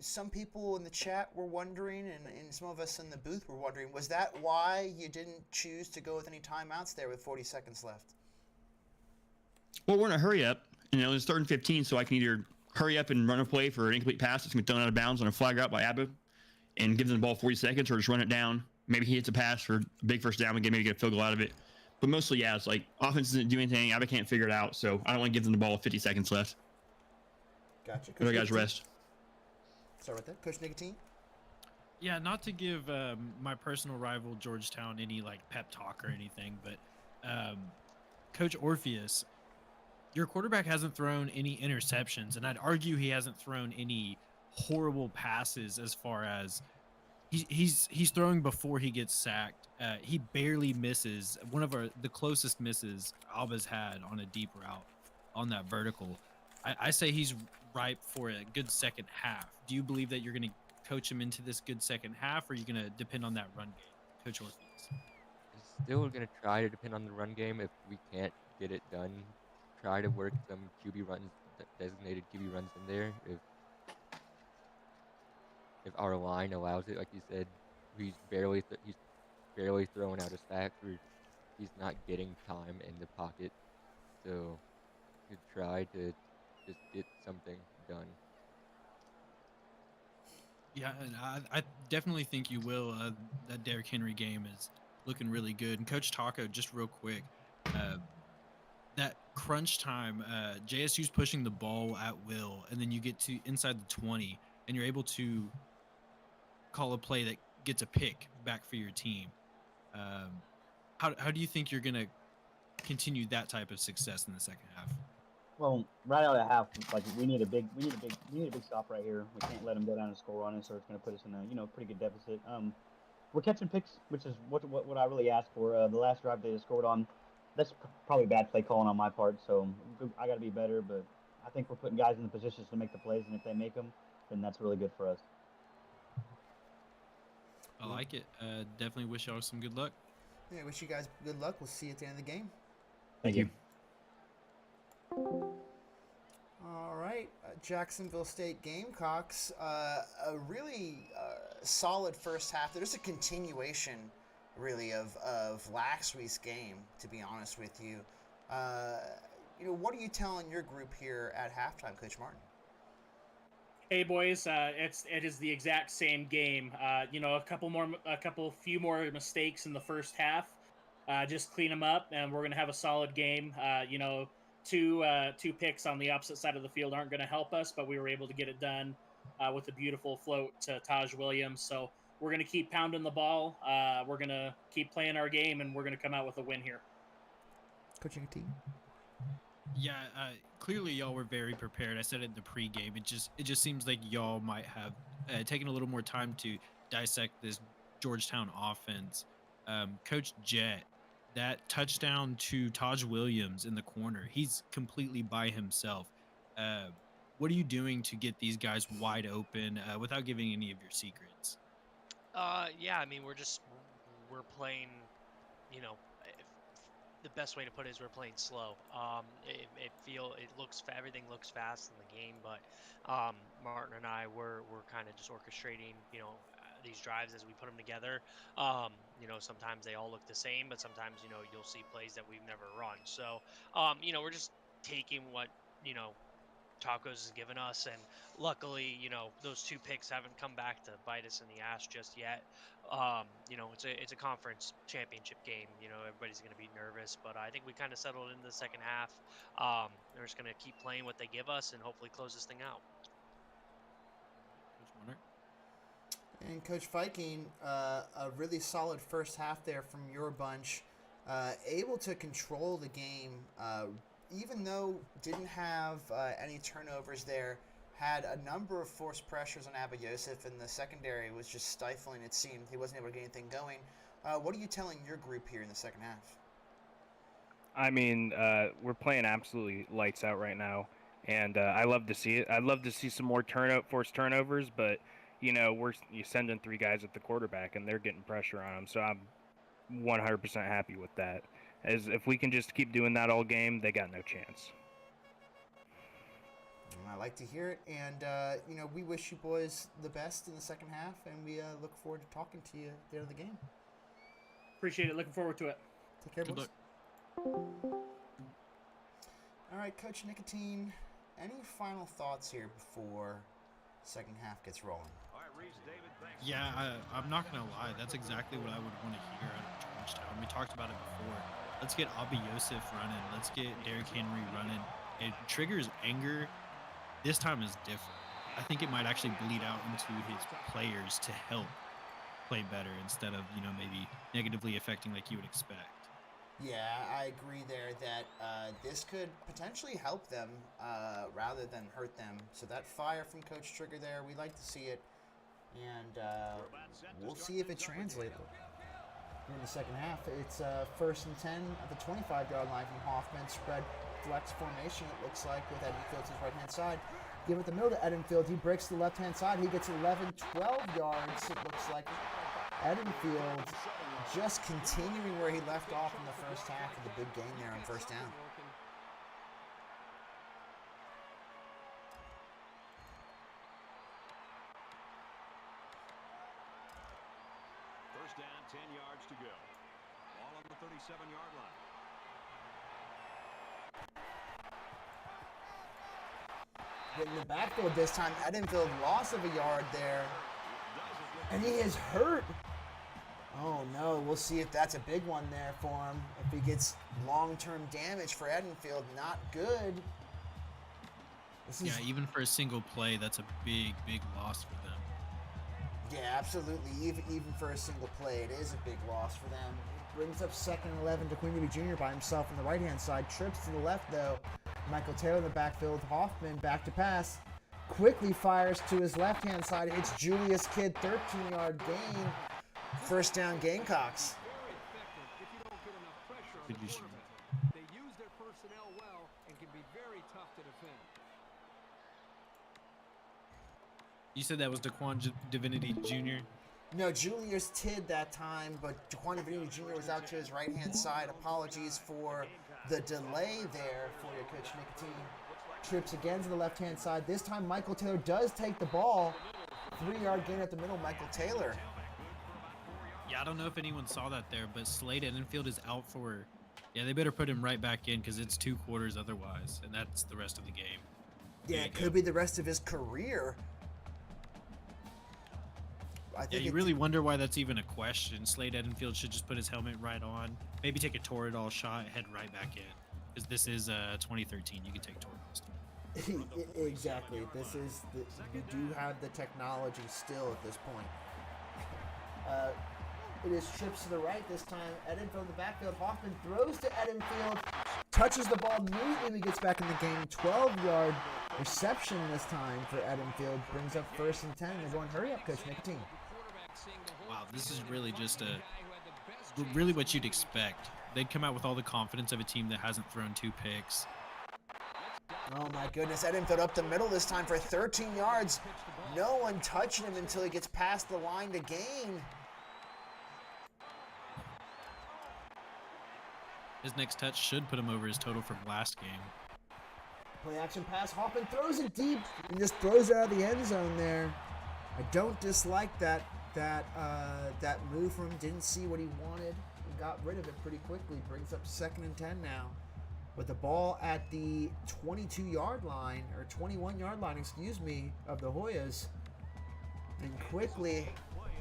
some people in the chat were wondering, and some of us in the booth were wondering, was that why you didn't choose to go with any timeouts there with 40 seconds left? Well, we're in a hurry up. It's 3rd and 15, so I can either hurry up and run a play for an incomplete pass that's going to be thrown out of bounds on a flag route by Abba and give them the ball 40 seconds, or just run it down. Maybe he hits a pass for a big first down and maybe get a field goal out of it. But mostly, yeah, it's like offense doesn't do anything. Abba can't figure it out, so I don't want to give them the ball with 50 seconds left. Gotcha. Let guys rest. Sorry about that. Coach Nicotine? Yeah, not to give my personal rival Georgetown any pep talk or anything, but Coach Orpheus, your quarterback hasn't thrown any interceptions, and I'd argue he hasn't thrown any horrible passes as far as he's throwing before he gets sacked. He barely misses. One of the closest misses Alba's had on a deep route on that vertical. I say he's ripe for a good second half. Do you believe that you're going to coach him into this good second half, or are you going to depend on that run game, Coach Orpheus? Still going to try to depend on the run game. If we can't get it done, try to work some QB runs, designated QB runs in there. If our line allows it, like you said, he's barely throwing out his sacks, or he's not getting time in the pocket. So to try to just get something done. Yeah, and I definitely think you will. That Derrick Henry game is looking really good. And Coach Taco, just real quick, that crunch time, JSU's pushing the ball at will, and then you get to inside the 20, and you're able to call a play that gets a pick back for your team. How do you think you're going to continue that type of success in the second half? Well, right out of half, we need a big stop right here. We can't let them go down and score on us, or it's going to put us in a pretty good deficit. We're catching picks, which is what I really asked for. The last drive they scored on, that's probably bad play calling on my part. So I got to be better, but I think we're putting guys in the positions to make the plays, and if they make them, then that's really good for us. I like it. Definitely wish y'all some good luck. Yeah, wish you guys good luck. We'll see you at the end of the game. Thank you. All right, Jacksonville State Gamecocks, a really solid first half. There's a continuation, really, of last week's game, to be honest with you. What are you telling your group here at halftime, Coach Martin? Hey boys, it is the exact same game. A few more mistakes in the first half. Just clean them up, and we're gonna have a solid game. Two picks on the opposite side of the field aren't gonna help us, but we were able to get it done with a beautiful float to Taj Williams. So we're gonna keep pounding the ball. We're gonna keep playing our game, and we're gonna come out with a win here. Coaching a team. Yeah, clearly y'all were very prepared. I said it in the pregame. It just seems like y'all might have taken a little more time to dissect this Georgetown offense. Coach Jet, that touchdown to Taj Williams in the corner, he's completely by himself. What are you doing to get these guys wide open without giving any of your secrets? Yeah, I mean, we're playing, the best way to put it is we're playing slow. Everything looks fast in the game, but Martin and I we're kind of just orchestrating, these drives as we put them together. Sometimes they all look the same, but sometimes you'll see plays that we've never run. So we're just taking what Tacos has given us, and luckily, those 2 picks haven't come back to bite us in the ass just yet. It's a conference championship game. Everybody's going to be nervous, but I think we kind of settled in the second half. They're just going to keep playing what they give us and hopefully close this thing out. Coach Warner. And Coach Viking, a really solid first half there from your bunch, able to control the game, even though didn't have any turnovers there, had a number of forced pressures on Abba Yosef, and the secondary was just stifling, it seemed. He wasn't able to get anything going. What are you telling your group here in the second half? I mean, we're playing absolutely lights out right now, and I love to see it. I'd love to see some more forced turnovers, but you're sending 3 guys at the quarterback, and they're getting pressure on them. So I'm 100% happy with that. As if we can just keep doing that all game, they got no chance. I like to hear it, and we wish you boys the best in the second half, and we look forward to talking to you at the end of the game. Appreciate it. Looking forward to it. Take care, Good boys. luck. All right, Coach Nicotine, any final thoughts here before second half gets rolling? All right, Reese, David, thanks. Yeah, I'm not going to lie. That's exactly what I would want to hear out of Georgetown. We talked about it before. Let's get Abba Yosef running. Let's get Derrick Henry running. It triggers anger. This time is different. I think it might actually bleed out into his players to help play better instead of, maybe negatively affecting like you would expect. Yeah, I agree there that this could potentially help them rather than hurt them. So that fire from Coach Trigger there, we like to see it, and we'll see if it translates. In the second half, it's 1st and 10 at the 25-yard line from Hoffman. Spread flex formation, it looks like, with Edenfield to his right-hand side. Give it the middle to Edenfield. He breaks the left-hand side. He gets 11, 12 yards, it looks like. Edenfield just continuing where he left off in the first half of the big game there on first down. First down, 10 yards to go. Ball on the 37-yard line. Hitting the backfield this time. Edenfield loss of a yard there. And he is hurt. Oh no, we'll see if that's a big one there for him. If he gets long-term damage for Edenfield, not good. Yeah, even for a single play, that's a big, big loss for them. Yeah, absolutely. Even for a single play, it is a big loss for them. It brings up 2nd and 11 to Queen Jr. by himself on the right-hand side. Trips to the left, though. Michael Taylor in the backfield. Hoffman back to pass. Quickly fires to his left-hand side. It's Julius Kidd, 13-yard gain. First down, Gamecocks. They use their personnel well and can be very tough to defend. You said that was Daquan Divinity Jr.? No, Julius Tidd that time, but Daquan Divinity Jr. was out to his right-hand side. Apologies for the delay there for your Coach Nicotine. Trips again to the left-hand side. This time, Michael Taylor does take the ball. 3-yard gain at the middle, Michael Taylor. Yeah, I don't know if anyone saw that there, but Slade Edenfield is out for... Yeah, they better put him right back in because it's 2 quarters otherwise, and that's the rest of the game. Yeah, it could be the rest of his career. Yeah, you really wonder why that's even a question. Slade Edenfield should just put his helmet right on, maybe take a Toradol shot, head right back in. Because this is 2013, you can take Toradol still. Exactly. We do have the technology still at this point. It is trips to the right this time. Edenfield in the backfield. Hoffman throws to Edenfield. Touches the ball immediately when he gets back in the game. 12-yard reception this time for Edenfield. Brings up 1st and 10. They're going, hurry up, Coach Nicotine. Wow, this is really just really what you'd expect. They'd come out with all the confidence of a team that hasn't thrown 2 picks. Oh my goodness, Edenfield up the middle this time for 13 yards. No one touching him until he gets past the line to gain. His next touch should put him over his total from last game. Play action pass. Hoffman throws it deep and just throws it out of the end zone there. I don't dislike that move from him. Didn't see what he wanted and got rid of it pretty quickly. Brings up 2nd and 10 now. with the ball at the 22-yard line, or 21-yard line, excuse me, of the Hoyas. And quickly,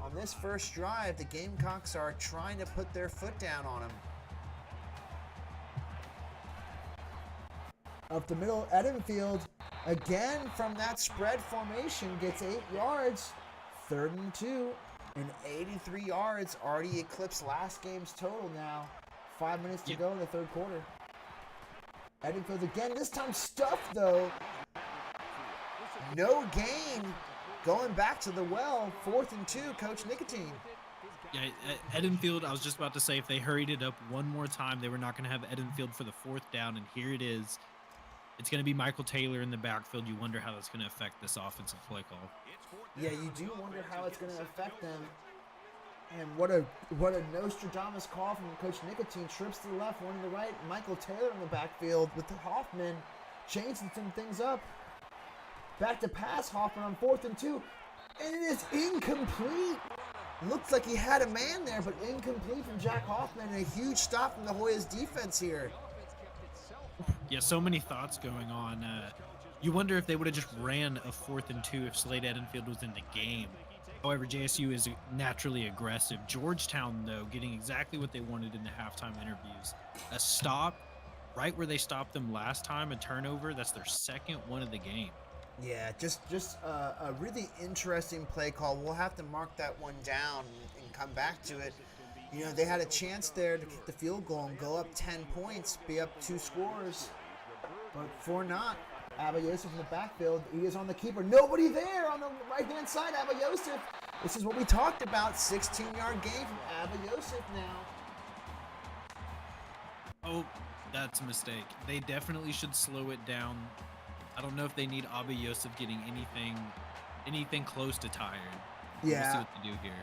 on this first drive, the Gamecocks are trying to put their foot down on them. Up the middle, Edenfield, again from that spread formation, gets 8 yards, 3rd and 2, and 83 yards, already eclipsed last game's total now. 5 minutes to go in the third quarter. Edenfield again, this time stuffed though. No gain, going back to the well, 4th and 2, Coach Nicotine. Yeah, Edenfield, I was just about to say, if they hurried it up one more time, they were not going to have Edenfield for the 4th down, and here it is. It's going to be Michael Taylor in the backfield. You wonder how that's going to affect this offensive play call. Yeah, you do wonder how it's going to affect them. And what a Nostradamus call from Coach Nicotine. Trips to the left, one to the right. Michael Taylor in the backfield with Hoffman changing some things up. Back to pass, Hoffman on 4th and 2. And it is incomplete. Looks like he had a man there, but incomplete from Jack Hoffman. And a huge stop from the Hoyas defense here. Yeah, so many thoughts going on. You wonder if they would have just ran a 4th and 2 if Slade Edenfield was in the game. However, JSU is naturally aggressive. Georgetown, though, getting exactly what they wanted in the halftime interviews. A stop right where they stopped them last time, a turnover. That's their 2nd one of the game. Yeah, just a really interesting play call. We'll have to mark that one down and come back to it. You know, they had a chance there to kick the field goal and go up 10 points, be up 2 scores. But for not, Abba Yosef in the backfield. He is on the keeper. Nobody there on the right-hand side, Abba Yosef. This is what we talked about. 16-yard gain from Abba Yosef now. Oh, that's a mistake. They definitely should slow it down. I don't know if they need Abba Yosef getting anything close to tired. Yeah. We'll see what they do here.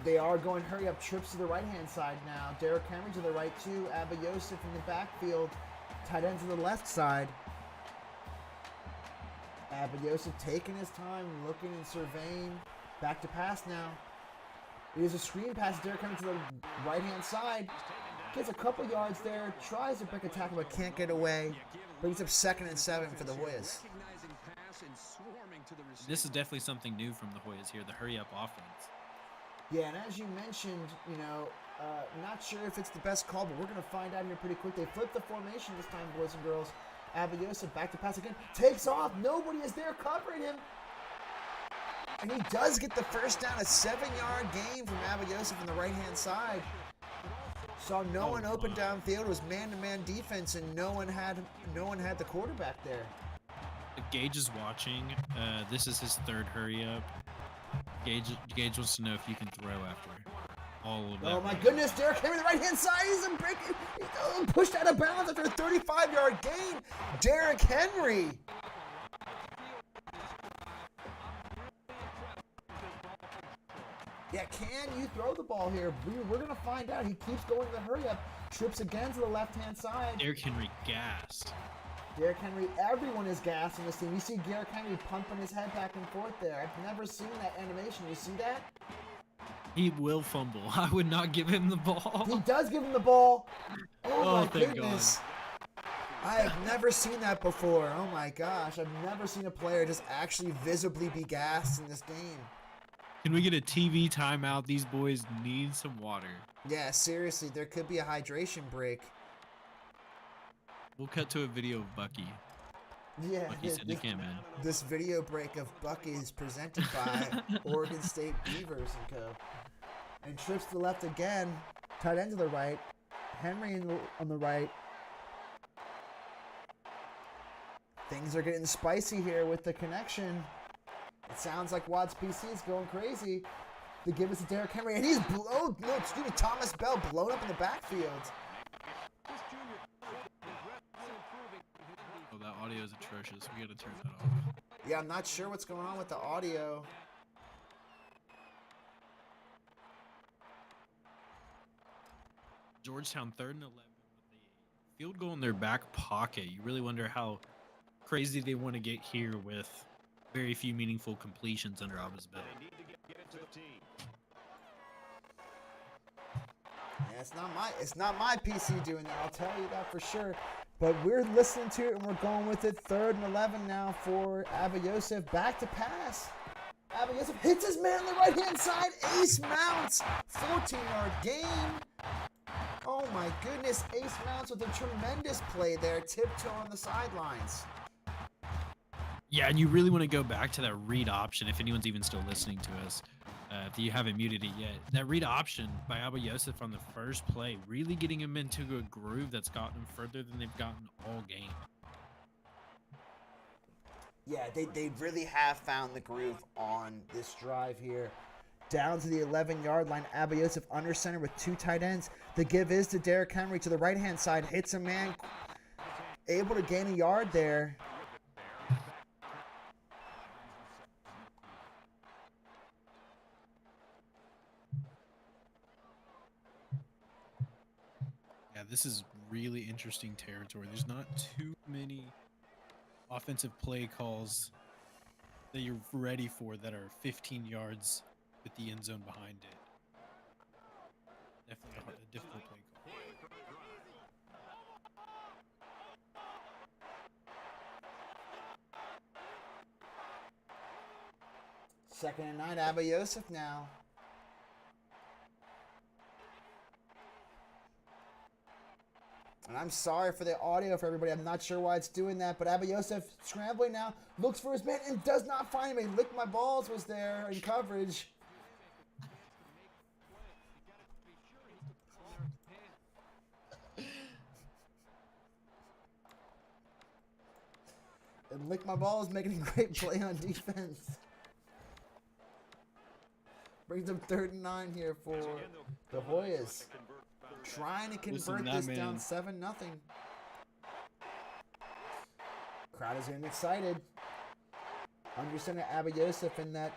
They are going hurry-up trips to the right-hand side now. Derrick Henry to the right, too. Abba Yosef in the backfield. Tight end to the left side. Abba Yosef taking his time, looking and surveying. Back to pass now. It is a screen pass. Derrick Henry to the right-hand side. Gets a couple yards there. Tries to break a tackle, but can't get away. Brings up 2nd and 7 for the Hoyas. This is definitely something new from the Hoyas here, the hurry-up offense. Yeah, and as you mentioned, you know, not sure if it's the best call, but we're going to find out here pretty quick. They flipped the formation this time, boys and girls. Abba Yosef back to pass again. Takes off. Nobody is there covering him. And he does get the first down. A 7-yard gain from Abba Yosef on the right-hand side. Saw no one open downfield. It was man-to-man defense, and no one had the quarterback there. If Gage is watching, this is his 3rd hurry-up. Gage wants to know if you can throw after all of that. Oh my goodness, Derrick Henry, the right-hand side, he's pushed out of bounds after a 35-yard gain. Derrick Henry. Yeah, can you throw the ball here? We're going to find out. He keeps going to the hurry-up. Trips again to the left-hand side. Derrick Henry gassed. Derrick Henry, everyone is gassed in this team. You see Derrick Henry pumping his head back and forth there. I've never seen that animation. You see that? He will fumble. I would not give him the ball. He does give him the ball. Oh my thank goodness. I have never seen that before. Oh my gosh. I've never seen a player just actually visibly be gassed in this game. Can we get a TV timeout? These boys need some water. Yeah, seriously. There could be a hydration break. We'll cut to a video of Bucky. Yeah, Bucky's in the can, man. This video break of Bucky is presented by Oregon State Beavers and Co. And trips to the left again. Tight end to the right. Henry on the right. Things are getting spicy here with the connection. It sounds like Watts PC is going crazy. They give us to Derrick Henry, and he's Thomas Bell blown up in the backfield. Oh, that audio is atrocious. We gotta turn that off. Yeah, I'm not sure what's going on with the audio. Georgetown 3rd and 11 with a field goal in their back pocket. You really wonder how crazy they want to get here with very few meaningful completions under Abba's belt. Yeah, it's not my PC doing that. I'll tell you that for sure. But we're listening to it and we're going with it. 3rd and 11 now for Abba Yosef. Back to pass. Abba Yosef hits his man on the right-hand side. Ace mounts. 14-yard gain. Oh my goodness. Ace mounts with a tremendous play there. Tiptoe on the sidelines. Yeah, and you really want to go back to that read option if anyone's even still listening to us. If you haven't muted it yet, that read option by Abba Yosef on the first play, really getting him into a groove that's gotten him further than they've gotten all game. Yeah, they really have found the groove on this drive here. Down to the 11-yard line, Abba Yosef under center with 2 tight ends. The give is to Derrick Henry to the right-hand side. Hits a man, able to gain a yard there. Yeah, this is really interesting territory. There's not too many offensive play calls that you're ready for that are 15 yards with the end zone behind it. Definitely a difficult play call. 2nd and 9, Abba Yosef now. And I'm sorry for the audio for everybody. I'm not sure why it's doing that, but Abba Yosef scrambling now, looks for his man and does not find him. Lick My Balls was there in coverage. And Lick My Balls making a great play on defense. Brings them 3rd and 9 here for the Hoyas. Trying to convert this down 7-0. Crowd is getting excited. Under center Abba Yosef in that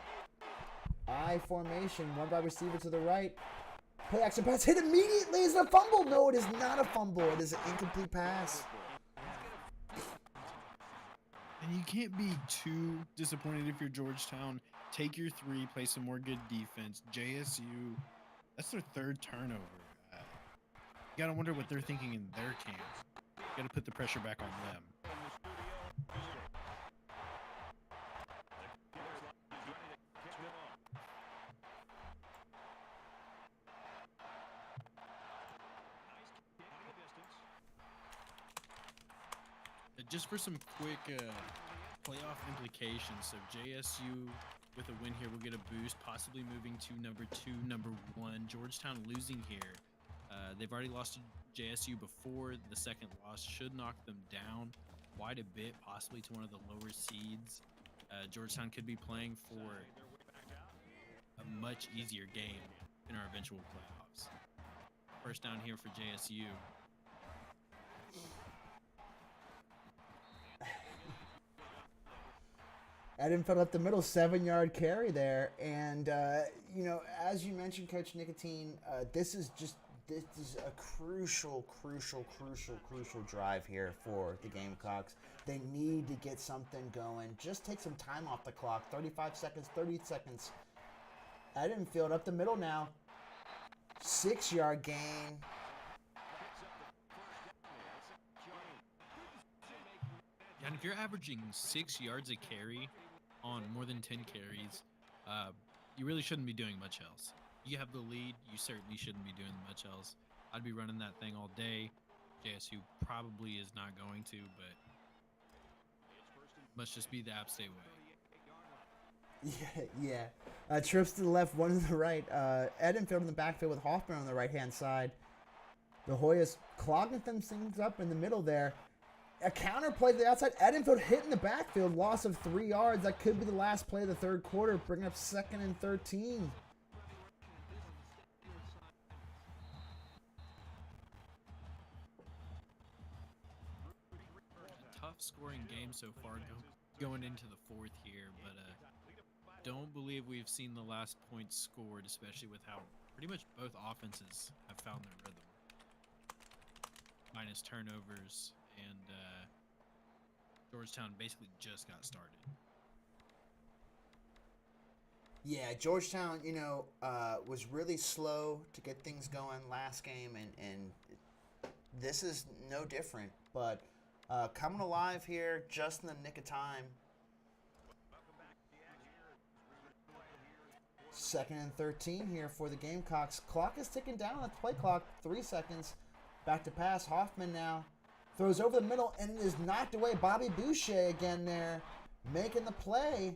I formation. One wide receiver to the right. Play action pass hit immediately. Is it a fumble? No, it is not a fumble. It is an incomplete pass. And you can't be too disappointed if you're Georgetown. Take your 3, play some more good defense. JSU, that's their 3rd turnover. You gotta wonder what they're thinking in their camp. You gotta put the pressure back on them. Just for some quick playoff implications, so JSU with a win here will get a boost, possibly moving to number 2, number 1. Georgetown losing here. They've already lost to JSU before. The second loss should knock them down quite a bit, possibly to one of the lower seeds. Georgetown could be playing for a much easier game in our eventual playoffs. First down here for JSU. Edenfield up the middle, 7-yard carry there. And, as you mentioned, Coach Nicotine, this is a crucial drive here for the Gamecocks. They need to get something going. Just take some time off the clock. 35 seconds, 30 seconds. Edenfield up the middle now. 6-yard gain. Yeah, and if you're averaging 6 yards a carry on more than 10 carries, you really shouldn't be doing much else. You have the lead, you certainly shouldn't be doing much else. I'd be running that thing all day. JSU probably is not going to, but must just be the App State way. Yeah. Trips to the left, one to the right. Edenfield in the backfield with Hoffman on the right-hand side. The Hoyas clogging them things up in the middle there. A counter play to the outside. Edenfield hit in the backfield. Loss of 3 yards. That could be the last play of the 3rd quarter. Bringing up 2nd and 13. A tough scoring game so far going into the 4th here, but don't believe we've seen the last points scored, especially with how pretty much both offenses have found their rhythm. Minus turnovers, and Georgetown basically just got started. Yeah, Georgetown, was really slow to get things going last game, and this is no different. But coming alive here just in the nick of time. 2nd and 13 here for the Gamecocks. Clock is ticking down on the play clock. 3 seconds. Back to pass. Hoffman now throws over the middle, and it is knocked away. Bobby Boucher again there, making the play.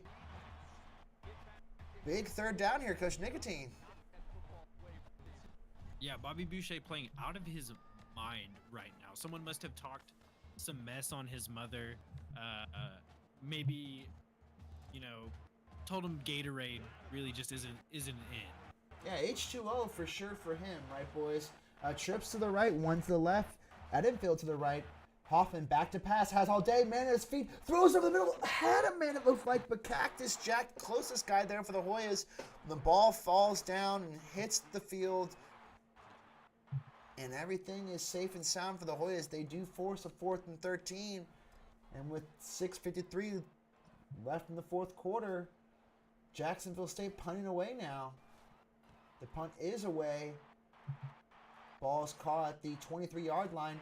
Big 3rd down here, Coach Nicotine. Yeah, Bobby Boucher playing out of his mind right now. Someone must have talked some mess on his mother. Maybe, told him Gatorade really just isn't in. Yeah, H2O for sure for him, right, boys? Trips to the right, one to the left. Edenfield to the right. Hoffman back to pass, has all day, man at his feet, throws over the middle, had a man it looked like, but Cactus Jack, closest guy there for the Hoyas. The ball falls down and hits the field, and everything is safe and sound for the Hoyas. They do force a 4th and 13, and with 6:53 left in the 4th quarter, Jacksonville State punting away now. The punt is away. Ball's caught at the 23-yard line.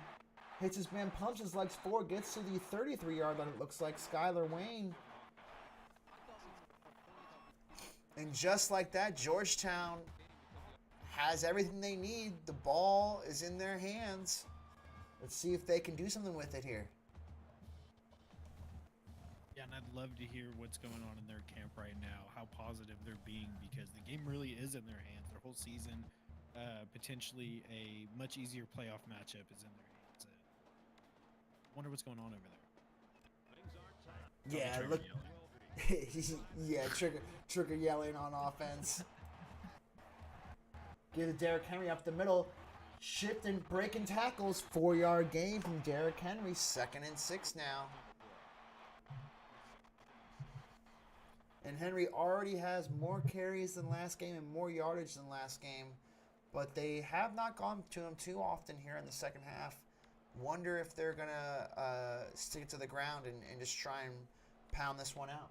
Hits his man, pumps his legs forward, gets to the 33-yard line. It looks like Skylar Wayne. And just like that, Georgetown has everything they need. The ball is in their hands. Let's see if they can do something with it here. Yeah, and I'd love to hear what's going on in their camp right now, how positive they're being, because the game really is in their hands. Their whole season, potentially a much easier playoff matchup is in their hands. Wonder what's going on over there. Yeah, look. Yeah, Trigger yelling on offense. Give it to Derrick Henry up the middle. Shifting, breaking tackles. 4-yard gain from Derrick Henry. 2nd and 6 now. And Henry already has more carries than last game and more yardage than last game. But they have not gone to him too often here in the second half. Wonder if they're going to stick it to the ground and just try and pound this one out.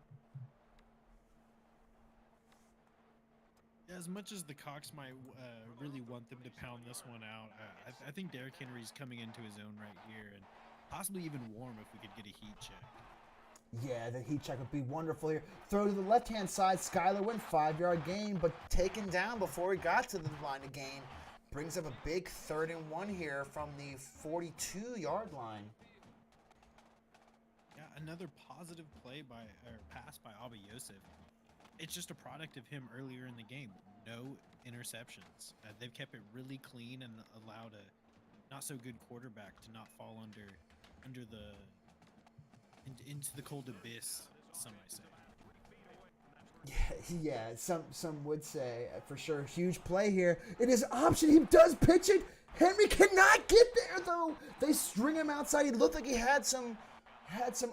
Yeah, as much as the Cox might really want them to pound this one out, I think Derrick Henry's coming into his own right here, and possibly even warm if we could get a heat check. Yeah, the heat check would be wonderful here. Throw to the left-hand side. Skylar went 5-yard gain, but taken down before he got to the line of gain. Brings up a big 3rd and 1 here from the 42-yard line. Yeah, another positive pass by Abba Yosef. It's just a product of him earlier in the game. No interceptions. They've kept it really clean and allowed a not so good quarterback to not fall into the cold abyss, some might say. Yeah, some would say for sure. Huge play here. It is option. He does pitch it. Henry cannot get there though. They string him outside. He looked like he had some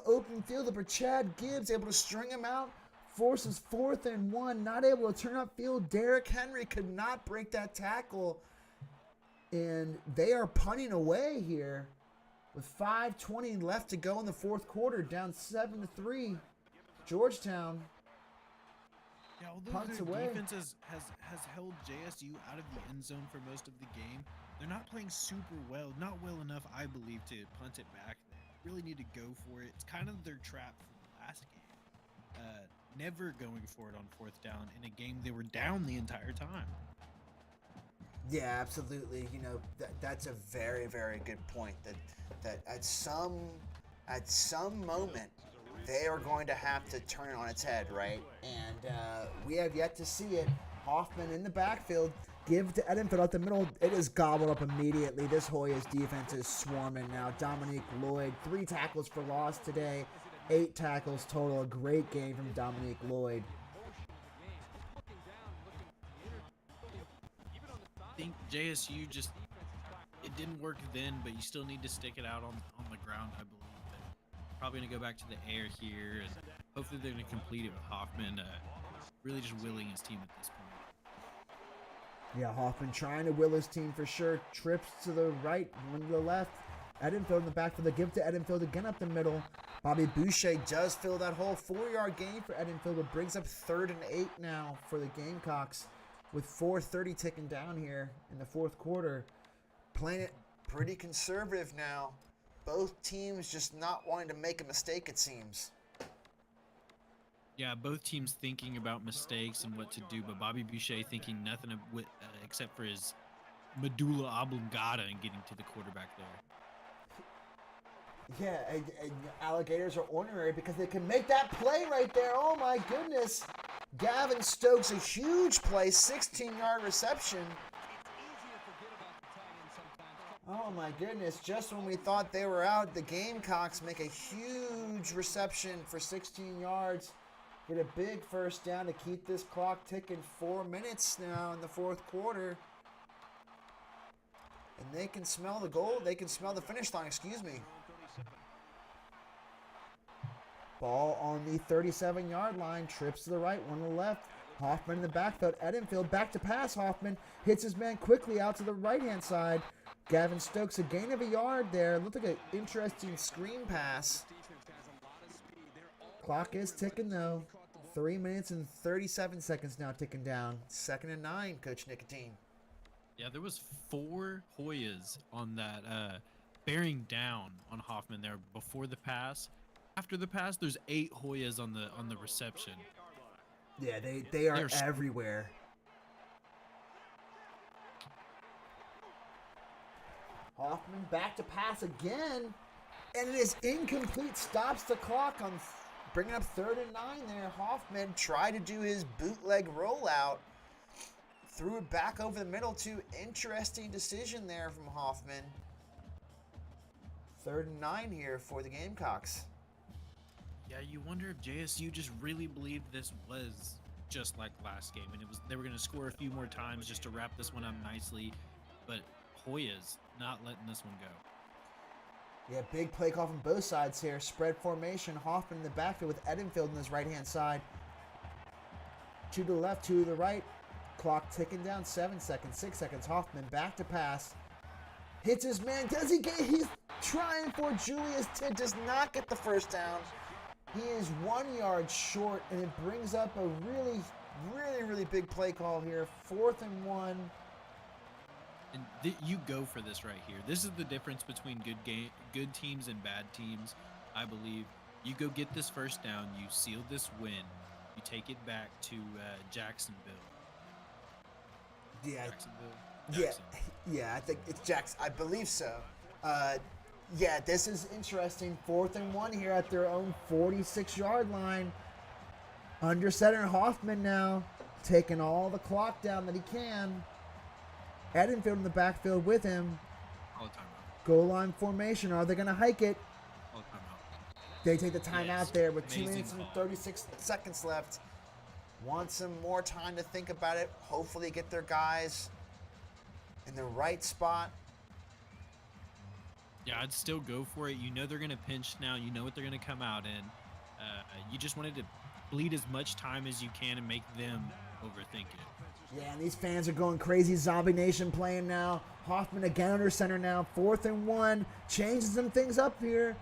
open field, but Chad Gibbs able to string him out. Forces 4th and 1. Not able to turn up field. Derrick Henry could not break that tackle, and they are punting away here with 5:20 left to go in the 4th quarter. Down 7-3. Georgetown. Yeah, although punts their away. defense has held JSU out of the end zone for most of the game, they're not playing super well, not well enough, I believe, to punt it back there. Really need to go for it. It's kind of their trap from the last game. Never going for it on 4th down in a game they were down the entire time. Yeah, absolutely. That's a very, very good point. That at some moment they are going to have to turn it on its head, right? And we have yet to see it. Hoffman in the backfield, give to Edenfield out the middle. It is gobbled up immediately. This Hoyas defense is swarming now. Dominique Lloyd, 3 tackles for loss today, 8 tackles total. A great game from Dominique Lloyd. I think JSU it didn't work then, but you still need to stick it out on the ground, I believe. Probably going to go back to the air here, and hopefully they're going to complete it with Hoffman really just willing his team at this point. Yeah, Hoffman trying to will his team for sure. Trips to the right, one to the left. Edenfield in the back for the give to Edenfield again up the middle. Bobby Boucher does fill that hole. 4-yard gain for Edenfield. It brings up 3rd and 8 now for the Gamecocks with 4:30 ticking down here in the 4th quarter. Playing it pretty conservative now. both teams just not wanting to make a mistake, it seems. Yeah, both teams thinking about mistakes and what to do, but Bobby Boucher thinking nothing except for his medulla oblongata and getting to the quarterback there. Yeah, and Alligators are ornery because they can make that play right there. Oh my goodness. Gavin Stokes, a huge play, 16-yard reception. Oh my goodness, just when we thought they were out, the Gamecocks make a huge reception for 16 yards. Get a big first down to keep this clock ticking. 4 minutes now in the fourth quarter. And they can smell the goal. They can smell the finish line, excuse me. Ball on the 37-yard line. Trips to the right, one to the left. Hoffman in the backfield. Edenfield back to pass. Hoffman hits his man quickly out to the right-hand side. Gavin Stokes, a gain of a yard there. Looked like an interesting screen pass. Clock is ticking, though. 3 minutes and 37 seconds now ticking down. 2nd and 9, Coach Nicotine. Yeah, there was 4 Hoyas on that bearing down on Hoffman there before the pass. After the pass, there's 8 Hoyas on the reception. Yeah, they are everywhere. Hoffman back to pass again, and it is incomplete. Stops the clock on bringing up 3rd and 9 there. Hoffman tried to do his bootleg rollout, threw it back over the middle too. Interesting decision there from Hoffman. 3rd and 9 here for the Gamecocks. Yeah, you wonder if JSU just really believed this was just like last game, and they were going to score a few more times just to wrap this one up nicely. But Hoya's not letting this one go. Yeah, big play call from both sides here. Spread formation. Hoffman in the backfield with Edenfield on his right-hand side. 2 to the left, 2 to the right. Clock ticking down. 7 seconds, 6 seconds. Hoffman back to pass. Hits his man. Does he get? He's trying for Julius Tidd. Does not get the first down. He is 1 yard short, and it brings up a really, really, really big play call here. 4th and 1. And you go for this right here. This is the difference between good teams and bad teams, I believe. You go get this first down. You seal this win. You take it back to Jacksonville. Yeah. Jackson. Yeah, I think it's Jackson. I believe so. Yeah, this is interesting. 4th and 1 here at their own 46-yard line. Under center, Hoffman now taking all the clock down that he can. Edenfield in the backfield with him. All the time out. Goal line formation. Are they going to hike it? All the time out. They take the timeout Yes, there with 2 amazing minutes and call. 36 seconds left. Want some more time to think about it. Hopefully get their guys in the right spot. Yeah, I'd still go for it. You know they're going to pinch now. You know what they're going to come out in. You just wanted to bleed as much time as you can and make them overthink it. Yeah, and these fans are going crazy. Zombie Nation playing now. Hoffman again under center now. 4th and 1. Changes some things up here.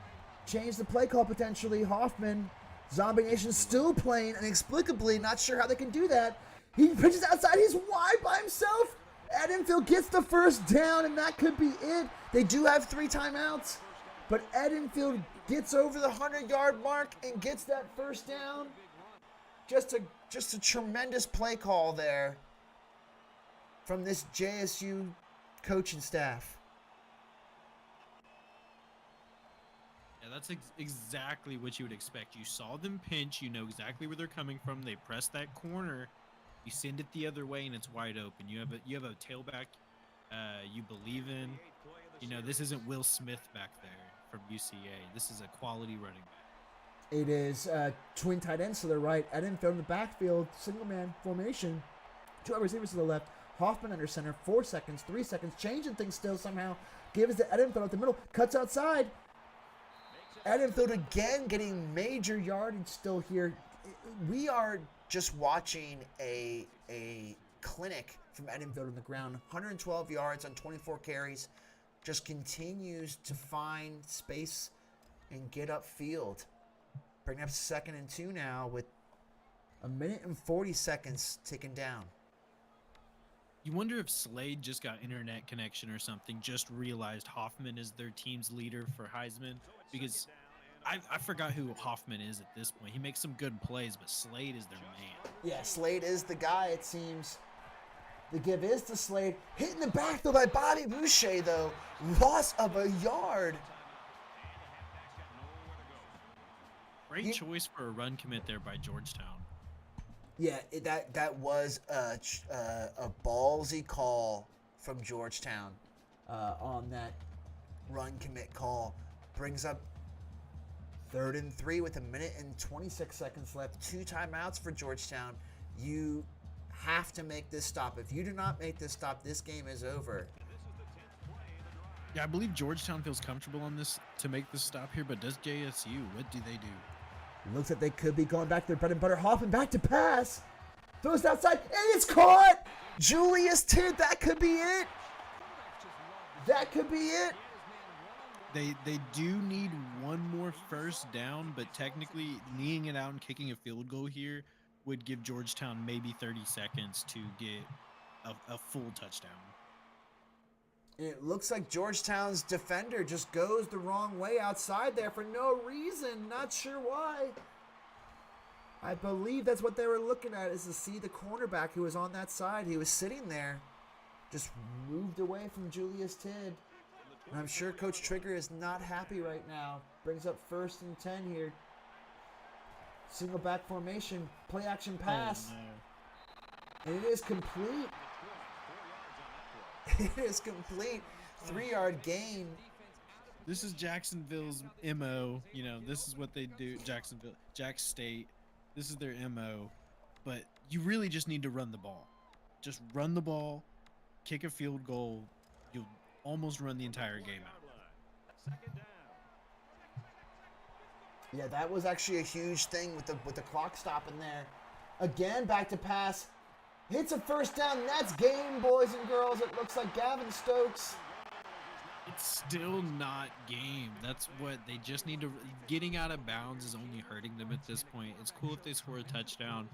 Change the play call potentially. Hoffman. Zombie Nation still playing inexplicably. Not sure how they can do that. He pitches outside. He's wide by himself. Edenfield gets the first down, and that could be it. They do have 3 timeouts, but Edenfield gets over the 100-yard mark and gets that first down. Just a tremendous play call there from this JSU coaching staff. Yeah, that's exactly what you would expect. You saw them pinch. You know exactly where they're coming from. They press that corner. You send it the other way, and it's wide open. You have a tailback you believe in. You know, this isn't Will Smith back there from UCA. This is a quality running back. It is twin tight ends to the right. Edenfield in the backfield. Single man formation. 2 receivers to the left. Hoffman under center. 4 seconds. 3 seconds. Changing things still somehow. Gives to Edenfield at the middle. Cuts outside. Edenfield again getting major yardage still here. We are just watching a clinic from Edenfield on the ground. 112 yards on 24 carries. Just continues to find space and get upfield. Bringing up 2nd and 2 now with 1 minute and 40 seconds ticking down. You wonder if Slade just got internet connection or something, just realized Hoffman is their team's leader for Heisman, because I forgot who Hoffman is at this point. He makes some good plays, but Slade is their man. Yeah, Slade is the guy, it seems. The give is to Slade. Hitting the back though by Bobby Boucher, though. Loss of a yard. Great choice for a run commit there by Georgetown. Yeah, that was a ballsy call from Georgetown on that run commit call. Brings up 3rd and 3 with 1 minute and 26 seconds left. 2 timeouts for Georgetown. You have to make this stop. If you do not make this stop, this game is over. Yeah, I believe Georgetown feels comfortable on this to make this stop here, but does JSU? What do they do? Looks like they could be going back to their bread and butter. Hoffman back to pass. Throws it outside, and it's caught. Julius Tidd, that could be it. That could be it. They do need one more first down, but technically kneeing it out and kicking a field goal here would give Georgetown maybe 30 seconds to get a full touchdown. It looks like Georgetown's defender just goes the wrong way outside there for no reason. Not sure why. I believe that's what they were looking at, is to see the cornerback who was on that side. He was sitting there, just moved away from Julius Tidd. And I'm sure Coach Trigger is not happy right now. Brings up 1st and 10 here. Single back formation, play action pass. Oh, no. And it is complete. It is complete. 3-yard gain. This is Jacksonville's MO. You know, this is what they do. Jacksonville, Jack State. This is their MO. But you really just need to run the ball. Just run the ball, kick a field goal. You'll almost run the entire game out. Yeah, that was actually a huge thing with the clock stopping there. Again, back to pass. Hits a 1st down, and that's game, boys and girls. It looks like Gavin Stokes. It's still not game. That's what they just need to. Getting out of bounds is only hurting them at this point. It's cool if they score a touchdown.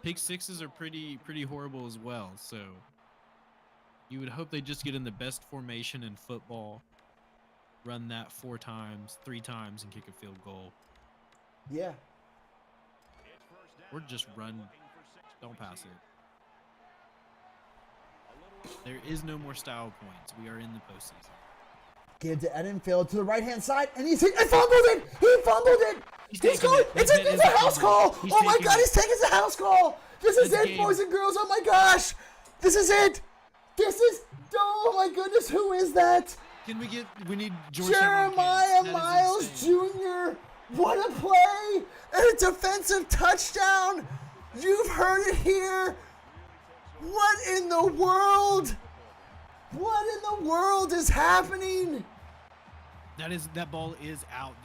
Pick sixes are pretty horrible as well. So you would hope they just get in the best formation in football, run that 4 times, 3 times, and kick a field goal. Yeah. Or just run. Don't pass it. There is no more style points. We are in the postseason. Give to Edenfield to the right-hand side, and he's hit. He fumbled it! He fumbled it! He's going! It's a house call! Oh my god, he's taking the house call! This is it, boys and girls! Oh my gosh! This is it! This is... Oh my goodness, who is that? We need Georgetown. Jeremiah Miles Jr. What a play! And a defensive touchdown! You've heard it here! What in the world? What in the world is happening? That ball is out.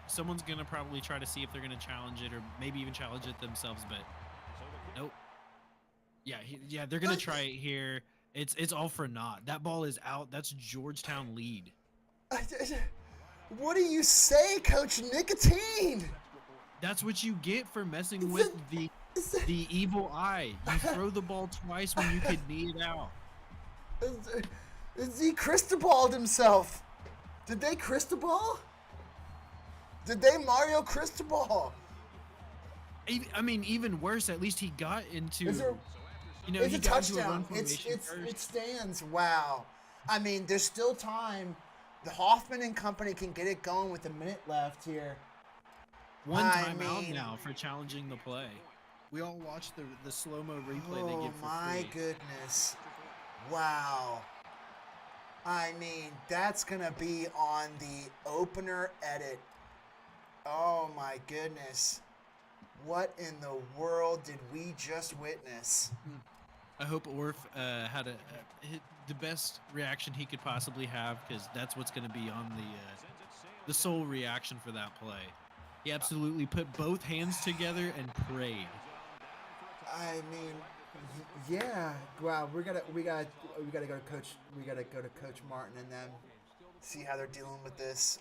Someone's gonna probably try to see if they're gonna challenge it, or maybe even challenge it themselves, but nope. Yeah, they're gonna try it here. It's all for naught. That ball is out. That's Georgetown lead. What do you say, Coach Nicotine? That's what you get for messing with the evil eye. You throw the ball twice when you could knee it out. He Cristoballed himself. Did they Cristobal? Did they Mario Cristobal? I mean, even worse. At least he got into. It's a touchdown. It stands. Wow. I mean, there's still time. The Hoffman and company can get it going with 1 minute left here. One timeout now for challenging the play. We all watched the slow-mo replay they give for free. Oh my goodness. Wow. I mean, that's going to be on the opener edit. Oh my goodness. What in the world did we just witness? I hope Orf had the best reaction he could possibly have, because that's what's going to be on the sole reaction for that play. He absolutely put both hands together and prayed. I mean, yeah. Wow, we gotta go to Coach Martin and them, see how they're dealing with this.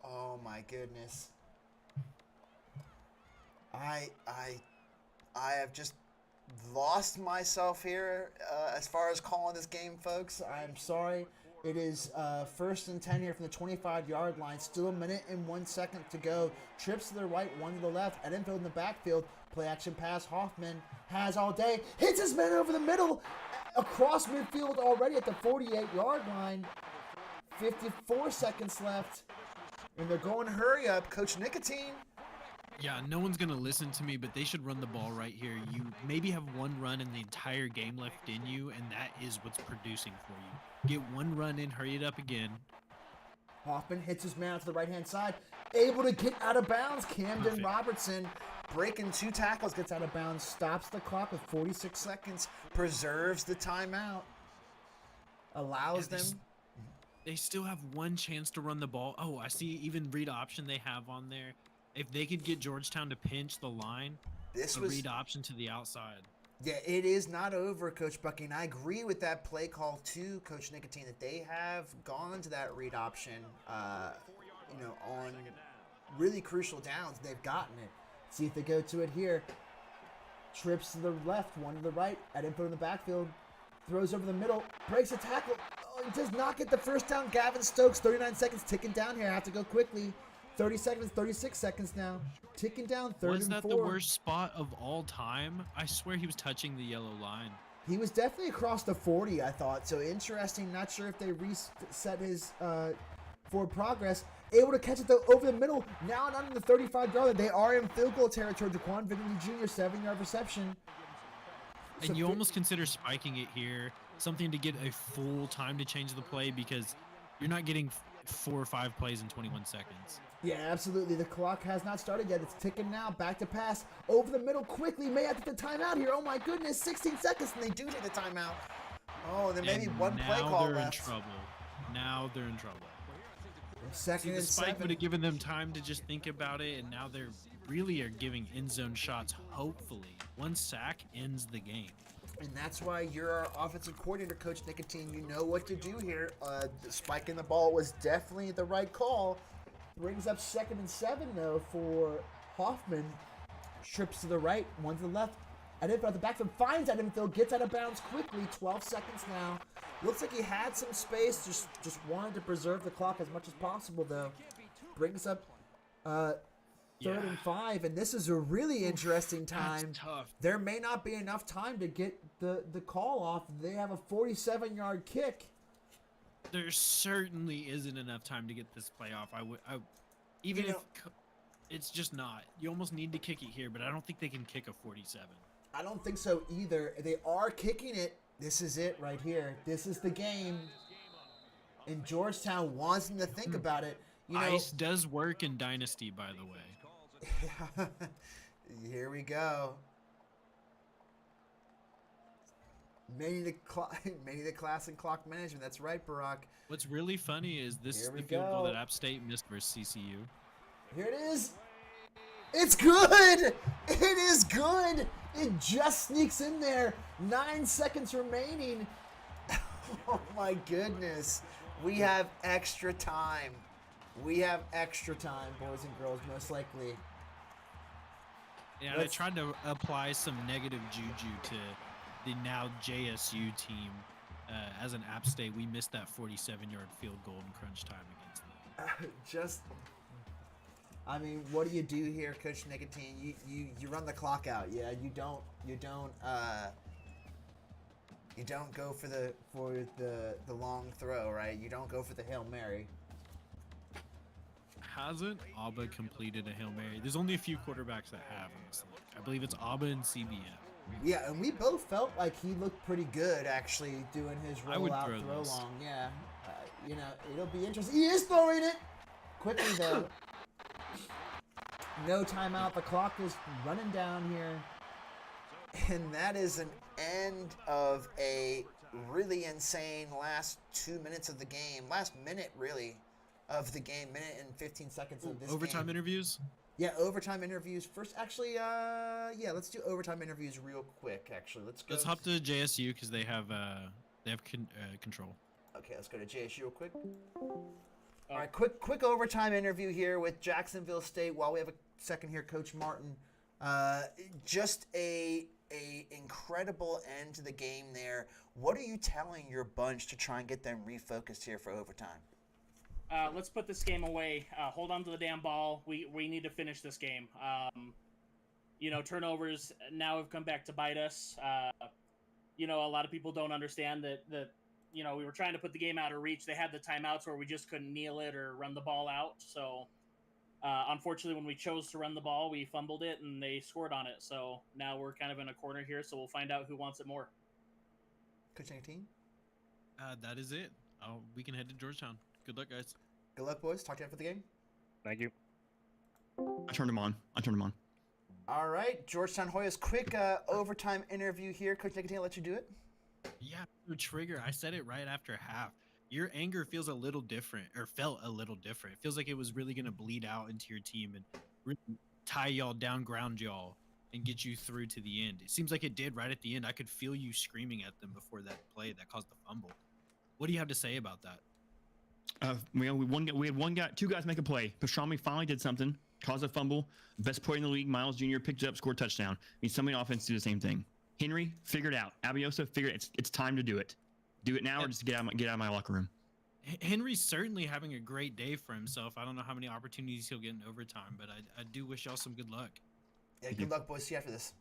Oh my goodness. I have just lost myself here as far as calling this game, folks. I'm sorry. It is 1st and 10 here from the 25-yard line. Still a minute and 1 second to go. Trips to the right, one to the left. Edenfield in the backfield. Play action pass. Hoffman has all day. Hits his man over the middle. Across midfield already at the 48-yard line. 54 seconds left. And they're going hurry up. Coach Nicotine. Yeah, no one's going to listen to me, but they should run the ball right here. You maybe have one run in the entire game left in you, and that is what's producing for you. Get one run in, hurry it up again. Hoffman hits his man to the right-hand side. Able to get out of bounds. Camden Perfect. Robertson breaking 2 tackles, gets out of bounds, stops the clock with 46 seconds, preserves the timeout, allows them. They still have one chance to run the ball. Oh, I see even read option they have on there. If they could get Georgetown to pinch the line, This a was read option to the outside. Yeah, it is not over, Coach Bucky, and I agree with that play call too, Coach Nicotine, that they have gone to that read option, on really crucial downs. They've gotten it. See if they go to it here. Trips to the left, one to the right. At input in the backfield, throws over the middle, breaks a tackle. Oh, he does not get the first down. Gavin Stokes, 39 seconds ticking down here. I have to go quickly. 30 seconds, 36 seconds now. Ticking down, third Was and that 4. the worst spot of all time? I swear he was touching the yellow line. He was definitely across the 40, I thought. So interesting. Not sure if they reset his forward progress. Able to catch it, though, over the middle. Now not in the 35-yard line. They are in field goal territory. Jaquan Vigney Jr., 7-yard reception. And So you almost consider spiking it here, something to get a full time to change the play, because you're not getting 4 or 5 plays in 21 seconds. Yeah, absolutely. The clock has not started yet. It's ticking now. Back to pass. Over the middle quickly. May have to get the timeout here. Oh, my goodness. 16 seconds, and they do take the timeout. Oh, then maybe And one play now call they're left. in trouble. Now they're in trouble. See, Second the and spike 7. would have given them time to just think about it, and now they're really are giving end zone shots, hopefully. One sack ends the game. And that's why you're our offensive coordinator, Coach Nicotine. You know what to do here. Spiking the ball was definitely the right call. Brings up 2nd and 7, though, for Hoffman. Trips to the right, one to the left. Edenfield at the backfield finds Edenfield, gets out of bounds quickly. 12 seconds now. Looks like he had some space, just wanted to preserve the clock as much as possible, though. Brings up 3rd and 5, and this is a really interesting time. That's tough. There may not be enough time to get the call off. They have a 47-yard kick. There certainly isn't enough time to get this play off. Even if it's just not. You almost need to kick it here, but I don't think they can kick a 47. I don't think so either. They are kicking it. This is it right here. This is the game. And Georgetown wants them to think about it. Ice does work in Dynasty, by the way. Here we go. Many the class and clock management. That's right, Barack. What's really funny is this Here is we the field goal go. that App State missed versus CCU. Here it is. It's good. It is good. It just sneaks in there. 9 seconds remaining. Oh my goodness. We have extra time. We have extra time, boys and girls, most likely. And I tried to apply some negative juju to the now JSU team. As an App State, we missed that 47-yard field goal in crunch time against them. I mean, what do you do here, Coach Nicotine? You run the clock out. Yeah, you don't go for the long throw, right? You don't go for the Hail Mary. Hasn't Abba completed a Hail Mary? There's only a few quarterbacks that have in this league. I believe it's Abba and CBM. Yeah, and we both felt like he looked pretty good actually doing his I would rollout throw throw this. long. Yeah, it'll be interesting. He is throwing it quickly though. No timeout. The clock is running down here, and that is an end of a really insane last 2 minutes of the game. Last minute, really, of the game. Minute and 15 seconds of this Overtime game. interviews? Yeah, overtime interviews. First, actually, let's do overtime interviews real quick. Actually, let's go. Let's hop to JSU because they have control. Okay, let's go to JSU real quick. All right, quick overtime interview here with Jacksonville State. While we have a second here, Coach Martin. Just a incredible end to the game there. What are you telling your bunch to try and get them refocused here for overtime? Let's put this game away. Hold on to the damn ball. We need to finish this game. Turnovers now have come back to bite us. A lot of people don't understand that we were trying to put the game out of reach. They had the timeouts where we just couldn't kneel it or run the ball out. So, unfortunately, when we chose to run the ball, we fumbled it and they scored on it. So now we're kind of in a corner here. So we'll find out who wants it more. Coach Nicotine? That is it. We can head to Georgetown. Good luck, guys. Good luck, boys. Talk to you after the game. Thank you. I turned him on. All right, Georgetown Hoyas, quick overtime interview here. Coach Nicotine, I'll let you do it. Yeah, Trigger, I said it right after half. Your anger feels a little different, or felt a little different. It feels like it was really going to bleed out into your team and really tie y'all down, ground y'all, and get you through to the end. It seems like it did right at the end. I could feel you screaming at them before that play that caused the fumble. What do you have to say about that? We had two guys make a play. Pastrami finally did something, caused a fumble. Best player in the league, Miles Jr. picked it up, scored a touchdown. We need somebody on offense to do the same thing. Henry figured out. Abiosa figured it's time to do it. Do it now or just get out of my locker room. Henry's certainly having a great day for himself. I don't know how many opportunities he'll get in overtime, but I do wish y'all some good luck. Yeah, good luck, boys. See you after this.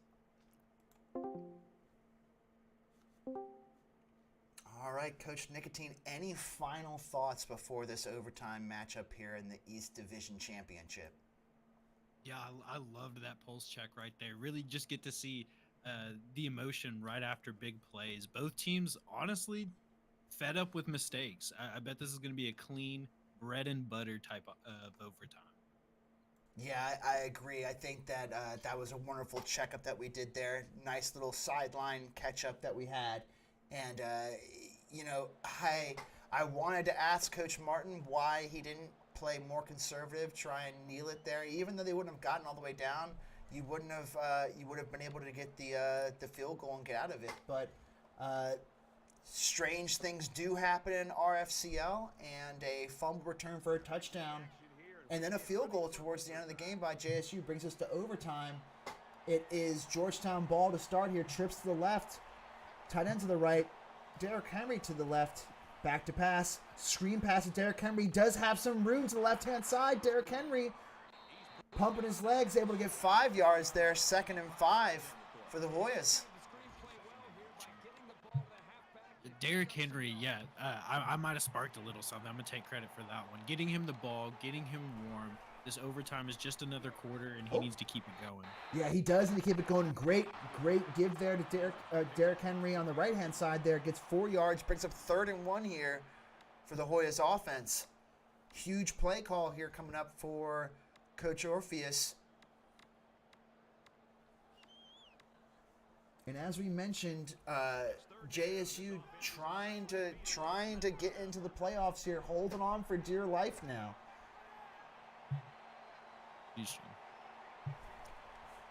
All right, Coach Nicotine, any final thoughts before this overtime matchup here in the East Division Championship? Yeah, I loved that pulse check right there. Really just get to see the emotion right after big plays. Both teams, honestly, fed up with mistakes. I bet this is going to be a clean, bread and butter type of overtime. Yeah, I agree. I think that that was a wonderful checkup that we did there. Nice little sideline catch-up that we had. And, I wanted to ask Coach Martin why he didn't play more conservative, try and kneel it there. Even though they wouldn't have gotten all the way down, you would have been able to get the field goal and get out of it. But strange things do happen in RFCL, and a fumble return for a touchdown, and then a field goal towards the end of the game by JSU brings us to overtime. It is Georgetown ball to start here. Trips to the left, tight end to the right, Derrick Henry to the left, back to pass, screen pass to Derrick Henry. Does have some room to the left-hand side. Derrick Henry pumping his legs, able to get 5 yards there. 2nd and 5 for the Hoyas. Derrick Henry, yeah, I might have sparked a little something. I'm going to take credit for that one. Getting him the ball, getting him warm. This overtime is just another quarter, and he needs to keep it going. Yeah, he does need to keep it going. Great give there to Derrick Henry on the right-hand side there. Gets 4 yards, brings up 3rd and 1 here for the Hoyas offense. Huge play call here coming up for Coach Orpheus. And as we mentioned, JSU trying to get into the playoffs here, holding on for dear life now.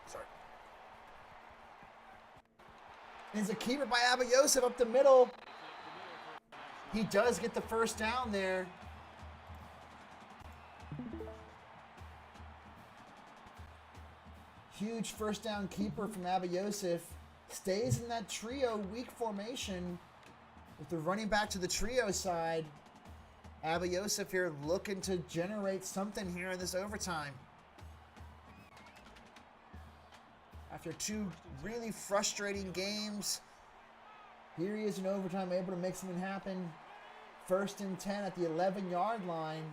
Sorry. And it's a keeper by Abiyosef up the middle. He does get the first down there. Huge first down keeper from Abiyosef. Stays in that trio weak formation with the running back to the trio side. Abiyosef here looking to generate something here in this overtime. After 2 really frustrating games, here he is in overtime, able to make something happen. 1st and 10 at the 11-yard line.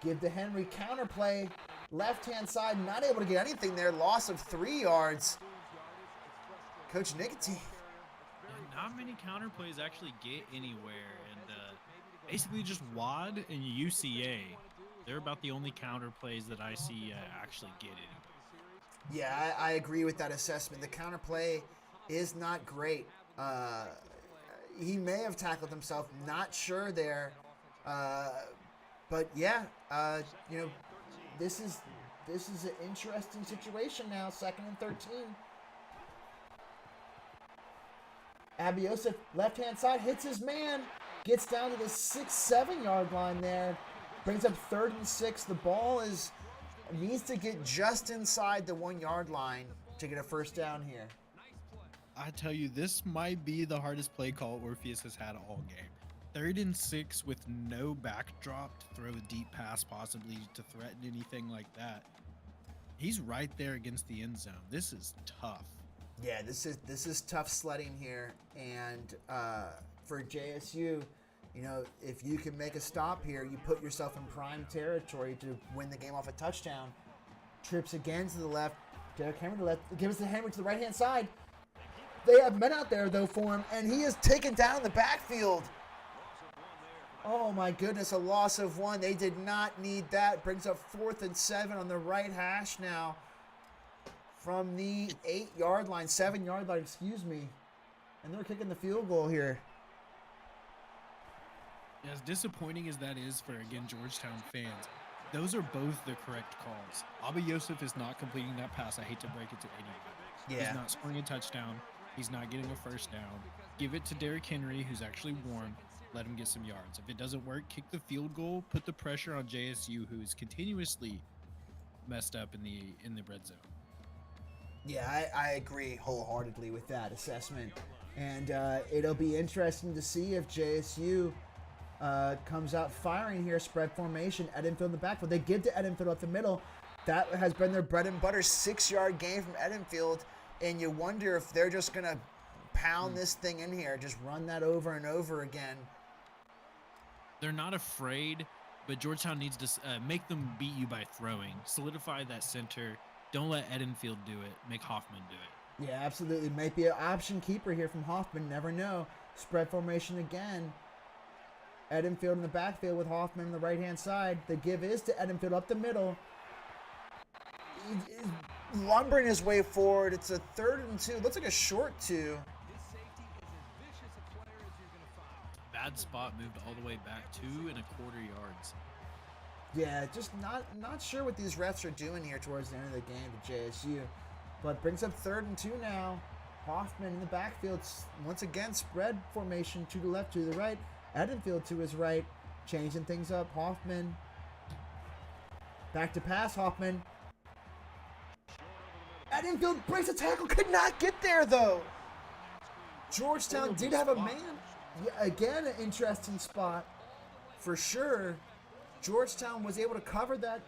Give to Henry, counterplay, left-hand side, not able to get anything there. Loss of 3 yards. Coach Nicotine. Not many counterplays actually get anywhere, and basically just WAD and UCA. They're about the only counterplays that I see actually get anywhere. Yeah, I agree with that assessment. The counterplay is not great. He may have tackled himself, not sure there. But yeah, this is an interesting situation now. 2nd and 13. Abiyosef, left-hand side, hits his man. Gets down to the 6-7 yard line there. Brings up 3rd and 6. The ball needs to get just inside the 1 yard line. to get a first down here. I tell you, this might be the hardest play call Orpheus has had all game. 3rd and 6 with no backdrop to throw a deep pass, possibly to threaten anything like that. He's right there against the end zone. This is tough. Yeah, this is tough sledding here, and for JSU, you know, if you can make a stop here, you put yourself in prime territory to win the game off a touchdown. Trips again to the left. Derrick Henry to the left. Gives the Henry to the right-hand side. They have men out there, though, for him, and he is taken down in the backfield. Oh, my goodness, a loss of 1. They did not need that. Brings up 4th and 7 on the right hash now from the 8-yard line, 7-yard line, excuse me. And they're kicking the field goal here. As disappointing as that is for, again, Georgetown fans, those are both the correct calls. Abba Yosef is not completing that pass. I hate to break it to anybody. Yeah. He's not scoring a touchdown. He's not getting a first down. Give it to Derrick Henry, who's actually warm. Let him get some yards. If it doesn't work, kick the field goal. Put the pressure on JSU, who is continuously messed up in the red zone. Yeah, I agree wholeheartedly with that assessment. And it'll be interesting to see if JSU comes out firing here, spread formation, Edenfield in the backfield. They give to Edenfield up the middle. That has been their bread and butter, 6-yard gain from Edenfield. And you wonder if they're just going to pound this thing in here, just run that over and over again. They're not afraid, but Georgetown needs to make them beat you by throwing. Solidify that center. Don't let Edenfield do it. Make Hoffman do it. Yeah, absolutely. Might be an option keeper here from Hoffman. Never know. Spread formation again. Edenfield in the backfield with Hoffman on the right-hand side. The give is to Edenfield up the middle. He's lumbering his way forward. It's a 3rd and 2. Looks like a short 2. Bad spot, moved all the way back 2.25 yards. Yeah, just not sure what these refs are doing here towards the end of the game to JSU. But brings up 3rd and 2 now. Hoffman in the backfield. Once again, spread formation to the left, to the right. Edenfield to his right. Changing things up. Hoffman. Back to pass, Hoffman. Edenfield breaks a tackle. Could not get there, though. Georgetown did have a man. Yeah, again, an interesting spot for sure. Georgetown was able to cover that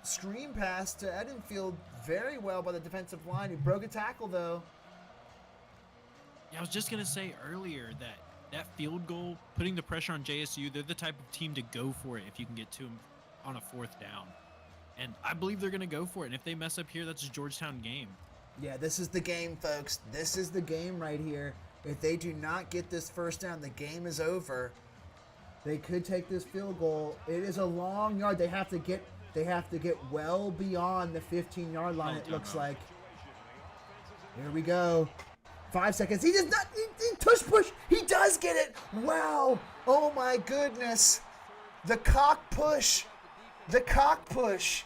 screen pass to Edenfield very well by the defensive line. He broke a tackle, though. Yeah, I was just going to say earlier that field goal, putting the pressure on JSU, they're the type of team to go for it if you can get to them on a 4th down. And I believe they're going to go for it. And if they mess up here, that's a Georgetown game. Yeah, this is the game, folks. This is the game right here. If they do not get this first down, the game is over. They could take this field goal. It is a long yard. They have to get well beyond the 15-yard line, it looks like. Here we go. 5 seconds. He does not. He push. He does get it. Wow. Oh, my goodness. The cock push. The cock push.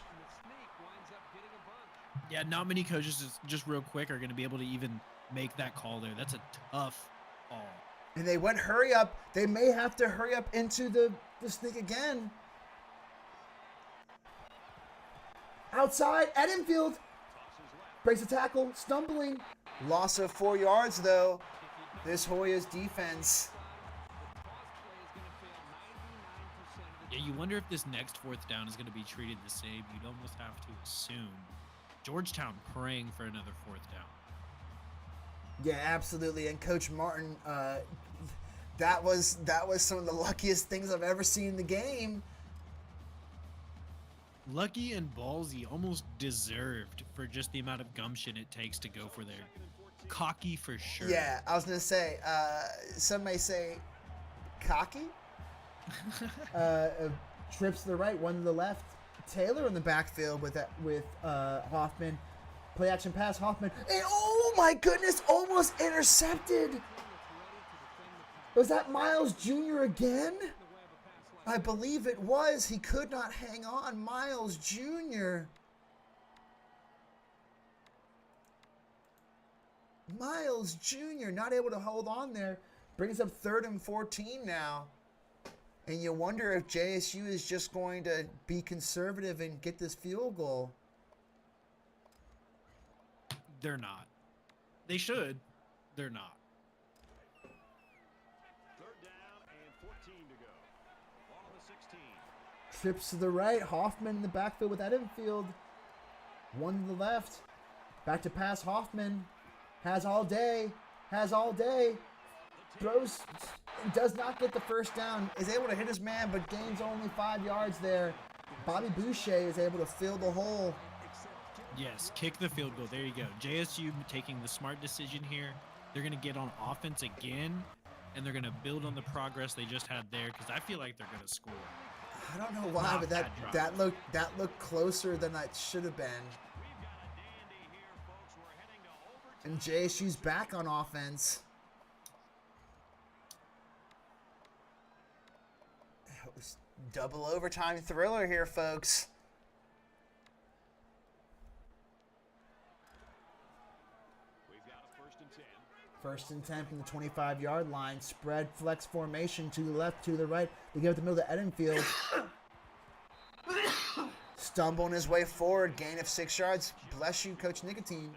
Yeah, not many coaches, just real quick, are going to be able to even make that call there. That's a tough call. And they went hurry up. They may have to hurry up into the sneak again. Outside, Edenfield breaks a tackle, stumbling. Loss of 4 yards, though. This Hoyas defense. Yeah, you wonder if this next 4th down is going to be treated the same. You'd almost have to assume. Georgetown praying for another 4th down. Yeah, absolutely. And Coach Martin, that was some of the luckiest things I've ever seen in the game. Lucky and ballsy, almost deserved for just the amount of gumption it takes to go for there. Cocky for sure. Yeah, I was going to say, some may say cocky. Trips to the right, one to the left. Taylor in the backfield with Hoffman. Play action pass, Hoffman. And oh my goodness, almost intercepted. Was that Miles Jr. again? I believe it was. He could not hang on. Miles Jr. Miles Jr. not able to hold on there. Brings up 3rd and 14 now. And you wonder if JSU is just going to be conservative and get this field goal. They're not. They should. They're not. Third down and 14 to go. Ball on the 16. Trips to the right. Hoffman in the backfield with Edenfield. One to the left. Back to pass. Hoffman has all day. Throws, does not get the first down. Is able to hit his man, but gains only 5 yards there. Bobby Boucher is able to fill the hole. Yes, kick the field goal. There you go. JSU taking the smart decision here. They're going to get on offense again, and they're going to build on the progress they just had there because I feel like they're going to score. I don't know why, but that looked closer than it should have been. And JSU's back on offense. It was double overtime thriller here, folks. We've got a 1st and 10. First and 10 from the 25-yard line. Spread flex formation to the left, to the right. They give it to the middle of Edenfield. Stumbling his way forward. Gain of 6 yards. Bless you, Coach Nicotine.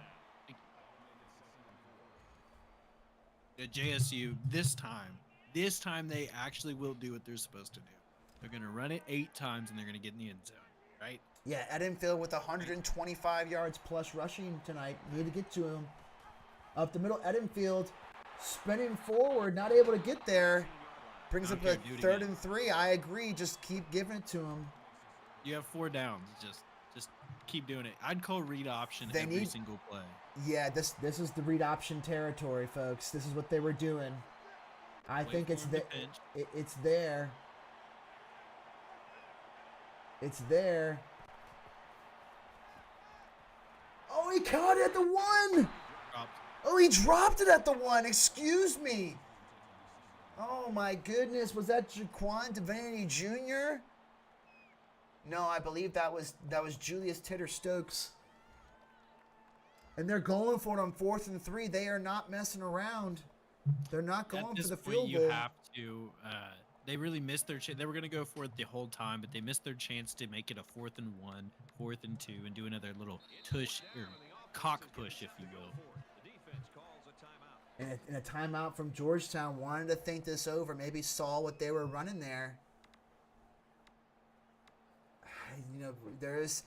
JSU, this time they actually will do what they're supposed to do. They're going to run it 8 times, and they're going to get in the end zone, right? Yeah, Edenfield with 125 yards plus rushing tonight. Need to get to him. Up the middle, Edenfield spinning forward, not able to get there. Brings up a 3rd and 3. I agree. Just keep giving it to him. You have 4 downs. Just keep doing it. I'd call read option every single play. Yeah, this is the read option territory, folks. This is what they were doing. I think it's there. It's there. It's there. Oh, he caught it at the 1. Oh, he dropped it at the 1. Excuse me. Oh my goodness, was that Jaquan Devaney Jr.? No, I believe that was Julius Titter Stokes. And they're going for it on 4th and 3. They are not messing around. They're not going for the field goal. You have to. They really missed their chance. They were going to go for it the whole time, but they missed their chance to make it a 4th and 1, 4th and 2, and do another little tush or cock push, if you will. And a timeout from Georgetown. Wanted to think this over. Maybe saw what they were running there. You know, there is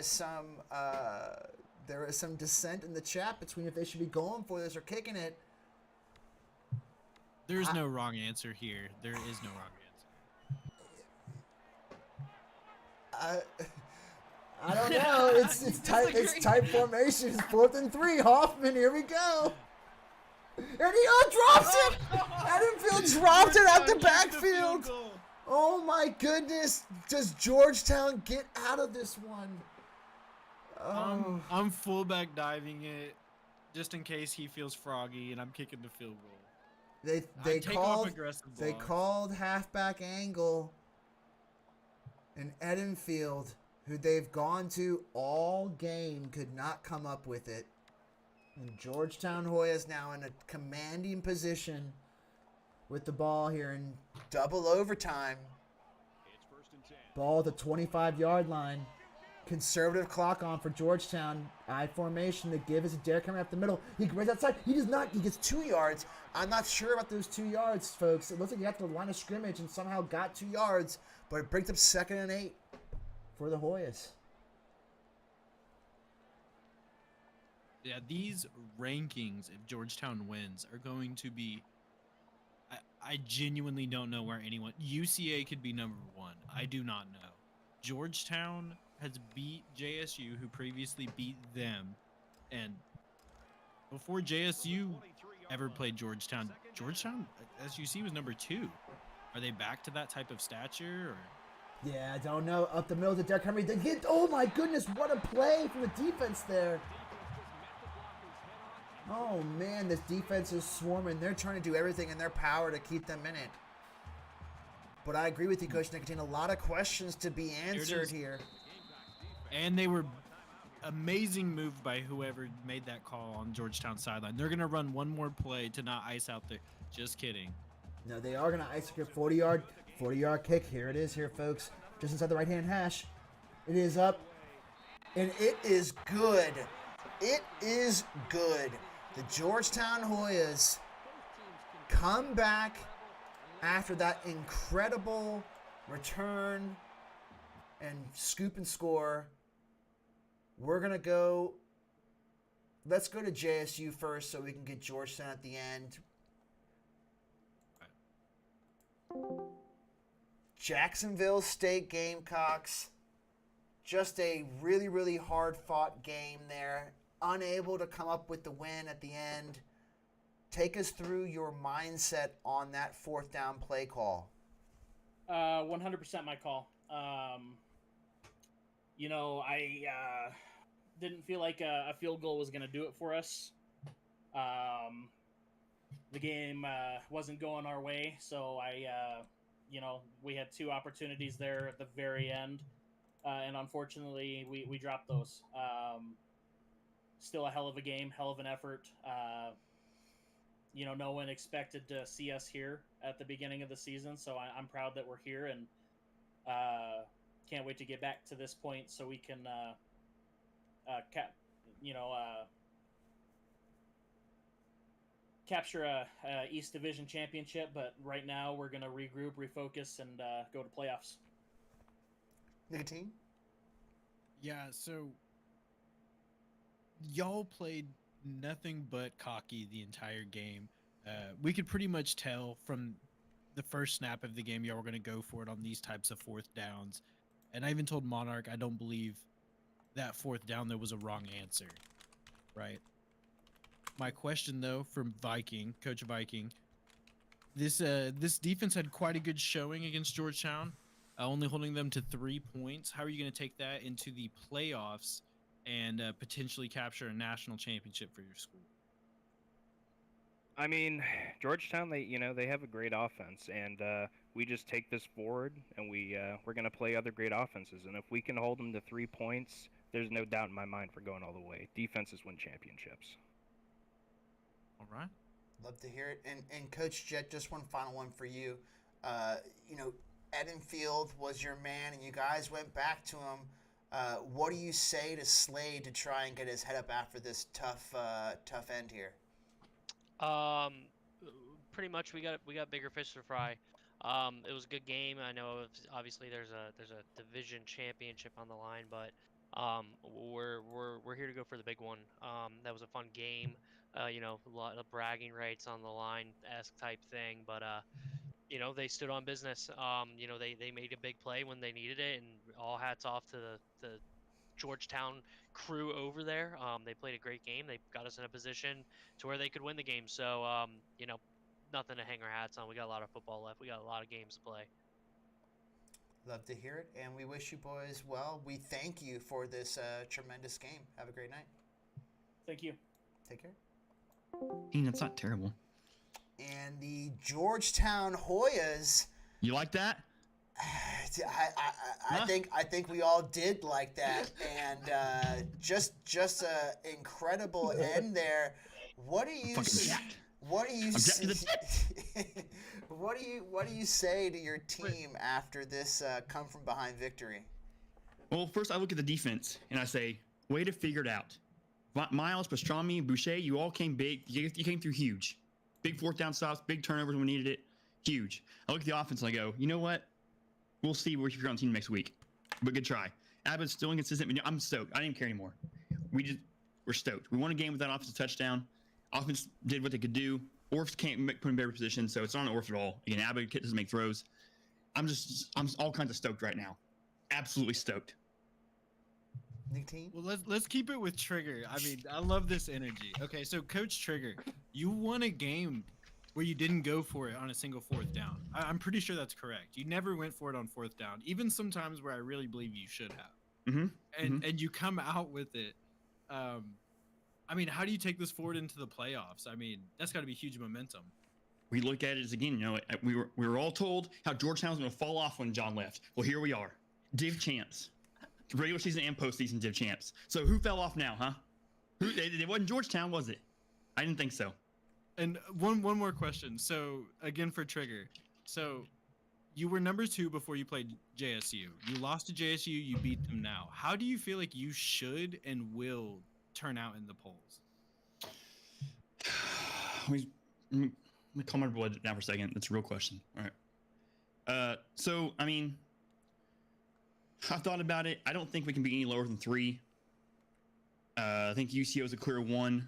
some dissent in the chat between if they should be going for this or kicking it. There's no wrong answer here. There is no wrong answer. I don't know. It's tight formation. It's 4th and 3. Hoffman, here we go. And he drops it. Edenfield dropped it out the backfield. Oh my goodness. Does Georgetown get out of this one? I'm fullback diving it just in case he feels froggy, and I'm kicking the field goal. They called halfback angle, and Edenfield, who they've gone to all game, could not come up with it. And Georgetown Hoyas now in a commanding position with the ball here in double overtime. Ball at the 25-yard line. Conservative clock on for Georgetown. I formation. The give is Derek coming up the middle. He runs outside. He does not. He gets 2 yards. I'm not sure about those 2 yards, folks. It looks like he got to the line of scrimmage and somehow got 2 yards, but it brings up 2nd and 8 for the Hoyas. Yeah, these rankings, if Georgetown wins, are going to be... I genuinely don't know where anyone... UCA could be number 1. I do not know. Georgetown has beat JSU, who previously beat them. And before JSU ever played Georgetown, as you see, was number 2. Are they back to that type of stature? Or? Yeah, I don't know. Up the middle to Derek Henry. They get, oh my goodness, what a play from the defense there. Oh man, this defense is swarming. They're trying to do everything in their power to keep them in it. But I agree with you, Coach Nicotine. A lot of questions to be answered here. And they were amazing move by whoever made that call on Georgetown sideline. They're going to run one more play to not ice out there. Just kidding. No, they are going to ice a 40-yard kick. Here it is here, folks. Just inside the right-hand hash. It is up. And it is good. It is good. The Georgetown Hoyas come back after that incredible return and scoop and score. We're going to go. Let's go to JSU first so we can get Georgetown at the end. Jacksonville State Gamecocks. Just a really, really hard-fought game there. Unable to come up with the win at the end. Take us through your mindset on that fourth down play call. 100% my call. I didn't feel like a field goal was going to do it for us. The game wasn't going our way, so we had two opportunities there at the very end, and unfortunately we dropped those. Still a hell of a game, hell of an effort. No one expected to see us here at the beginning of the season, so I'm proud that we're here, and can't wait to get back to this point so we can capture a East Division championship. But right now we're going to regroup, refocus, and go to playoffs. Nicotine? Yeah, so y'all played nothing but cocky the entire game. We could pretty much tell from the first snap of the game y'all were going to go for it on these types of fourth downs. And I even told Monarch I don't believe that fourth down there was a wrong answer, right? My question, though, from Viking, Coach Viking, this defense had quite a good showing against Georgetown, only holding them to 3 points. How are you going to take that into the playoffs and potentially capture a national championship for your school? I mean, Georgetown, they have a great offense, and we just take this forward, and we're going to play other great offenses. And if we can hold them to 3 points, there's no doubt in my mind for going all the way. Defenses win championships. All right. Love to hear it. And Coach Jet, just one final one for you. Edenfield was your man, and you guys went back to him. What do you say to Slade to try and get his head up after this tough end here? Pretty much we got bigger fish to fry. It was a good game. I know obviously there's a division championship on the line, but we're here to go for the big one. That was a fun game. A lot of bragging rights on the line-esque type thing, but they stood on business. They made a big play when they needed it, and all hats off to the Georgetown crew over there. They played a great game. They got us in a position to where they could win the game. So, nothing to hang our hats on. We got a lot of football left. We got a lot of games to play. Love to hear it, and we wish you boys well. We thank you for this tremendous game. Have a great night. Thank you. Take care. That's not terrible. And the Georgetown Hoyas. You like that? I think we all did like that, and just a incredible end there. What do you what do you say to your team after this come from behind victory? Well, first I look at the defense and I say, way to figure it out. Miles, Pastrami, Boucher, you all came big. You came through huge. Big fourth down stops, big turnovers when we needed it. Huge. I look at the offense and I go, you know what? We'll see where you're on team next week. But good try. Abbott's still inconsistent. I'm stoked. I don't even care anymore. We're stoked. We won a game with that offensive touchdown. Offense did what they could do. Orfs can't put in better position, so it's not an Orf at all. Again, Abbott doesn't make throws. I'm all kinds of stoked right now. Absolutely stoked. Well, let's keep it with Trigger. I mean, I love this energy. Okay, so Coach Trigger, you won a game where you didn't go for it on a single fourth down. I'm pretty sure that's correct. You never went for it on fourth down, even sometimes where I really believe you should have. And you come out with it. I mean, how do you take this forward into the playoffs? I mean, that's got to be huge momentum. We look at it as, again, we were all told how Georgetown was going to fall off when John left. Well, here we are. Div champs. Regular season and postseason div champs. So who fell off now, huh? It wasn't Georgetown, was it? I didn't think so. And one more question. So, again, for Trigger. So, you were number 2 before you played JSU. You lost to JSU. You beat them now. How do you feel like you should and will turn out in the polls? Let me calm my blood down for a second. That's a real question. All right. So I mean, I've thought about it. I don't think we can be any lower than 3. I think UCO is a clear 1.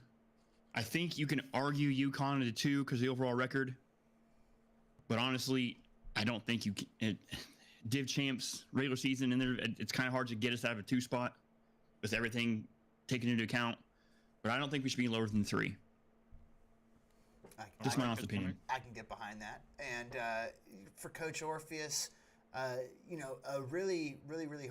I think you can argue UConn at a 2 because of the overall record. But honestly, I don't think you can. Div champs regular season in there, it's kind of hard to get us out of a 2 spot with everything taken into account. But I don't think we should be lower than 3. Just my honest opinion. I can get behind that. And for Coach Orpheus, you know, a really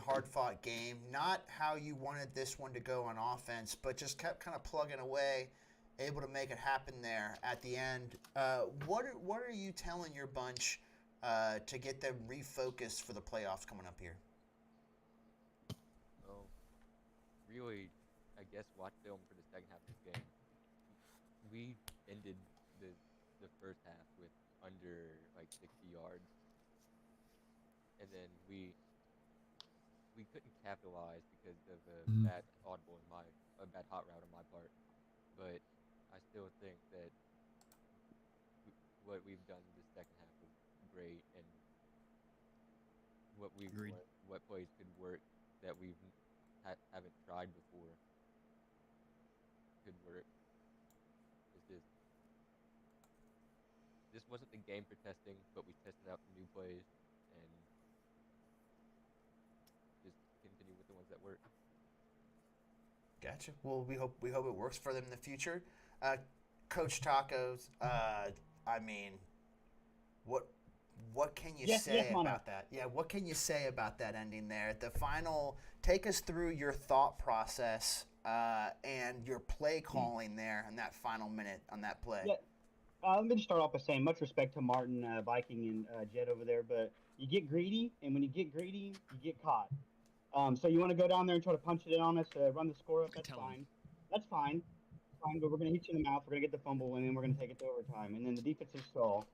hard-fought game. Not how you wanted this one to go on offense, but just kept kind of plugging away, able to make it happen there at the end. What are you telling your bunch to get them refocused for the playoffs coming up here? Well, really, I guess watch film for the second half of this game. We ended the first half with under like 60 yards, and then we couldn't capitalize because of a bad hot route on my part. But I still think that what we've done this second half was great, and what plays could work that we haven't tried before could work. It's just this wasn't the game for testing, but we tested out some new plays and just continue with the ones that work. Gotcha. Well, we hope it works for them in the future. Coach Tacos, I mean, what can you say about that? Yeah, what can you say about that ending there? The final, take us through your thought process and your play calling there in that final minute on that play. Yeah. Let me just start off by saying much respect to Martin, Viking, and Jed over there, but you get greedy, and when you get greedy, you get caught. So you want to go down there and try to punch it in on us, run the score up, that's fine. That's fine. But we're going to hit you in the mouth, we're going to get the fumble, and then we're going to take it to overtime. And then the defensive stall.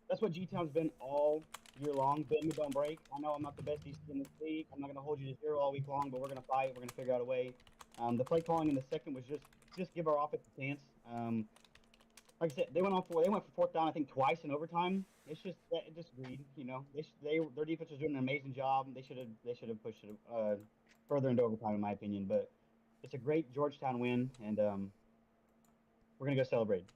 That's what G-Town's been all year long. Bend but don't break. I know I'm not the best DC in this league. I'm not going to hold you to 0 all week long, but we're going to fight. We're going to figure out a way. The play calling in the second was just give our offense a chance. Like I said, they went for fourth down, I think, twice in overtime. It's just greed, you know. Their defense was doing an amazing job. They should have pushed it further into overtime, in my opinion. But it's a great Georgetown win, and we're gonna go celebrate.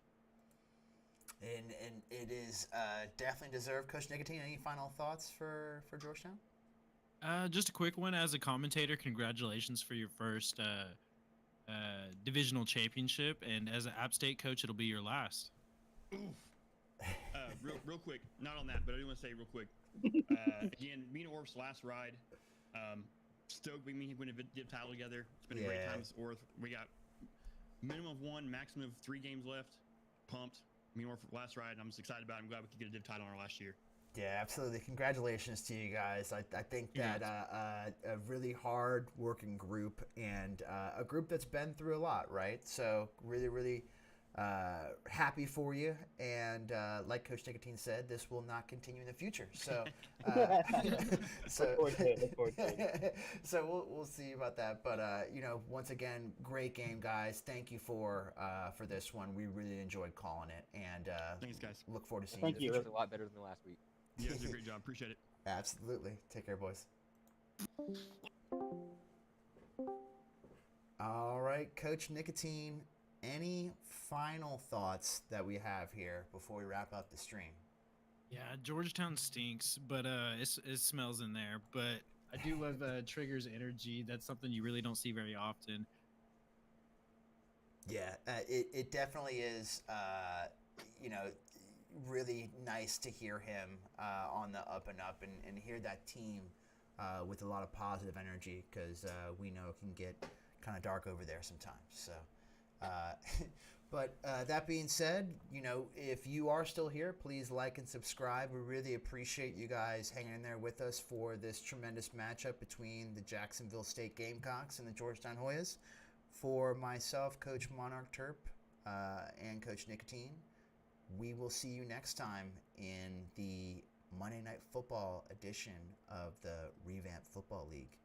And it is definitely deserved. Coach Nicotine, any final thoughts for Georgetown? Just a quick one. As a commentator, congratulations for your first divisional championship, and as an App State coach, it'll be your last. Oof. Real quick, not on that, but I do want to say real quick. Again, me and Orf's last ride. Stoked we win a dip title together. It's been a great time with Orf. We got minimum of 1, maximum of 3 games left. Pumped. Me and Orf last ride, and I'm just excited about it. I'm glad we could get a dip title in our last year. Yeah, absolutely. Congratulations to you guys. I think that a really hard working group and a group that's been through a lot, right? So really happy for you. And like Coach Nicotine said, this will not continue in the future. So so we'll see about that. But you know, once again, great game, guys. Thank you for this one. We really enjoyed calling it, and thanks, guys. Look forward to seeing Thank you. you. It was a lot better than last week. You guys did a great job. Appreciate it. Absolutely. Take care, boys. All right, Coach Nicotine, any final thoughts that we have here before we wrap up the stream? Yeah, Georgetown stinks, but it smells in there. But I do love Trigger's energy. That's something you really don't see very often. Yeah, it definitely is, you know, really nice to hear him on the up and up and hear that team with a lot of positive energy, because we know it can get kind of dark over there sometimes. So, but that being said, you know, if you are still here, please like and subscribe. We really appreciate you guys hanging in there with us for this tremendous matchup between the Jacksonville State Gamecocks and the Georgetown Hoyas. For myself, Coach Monarch Terp, and Coach Nicotine, we will see you next time in the Monday Night Football edition of the Revamped Football League.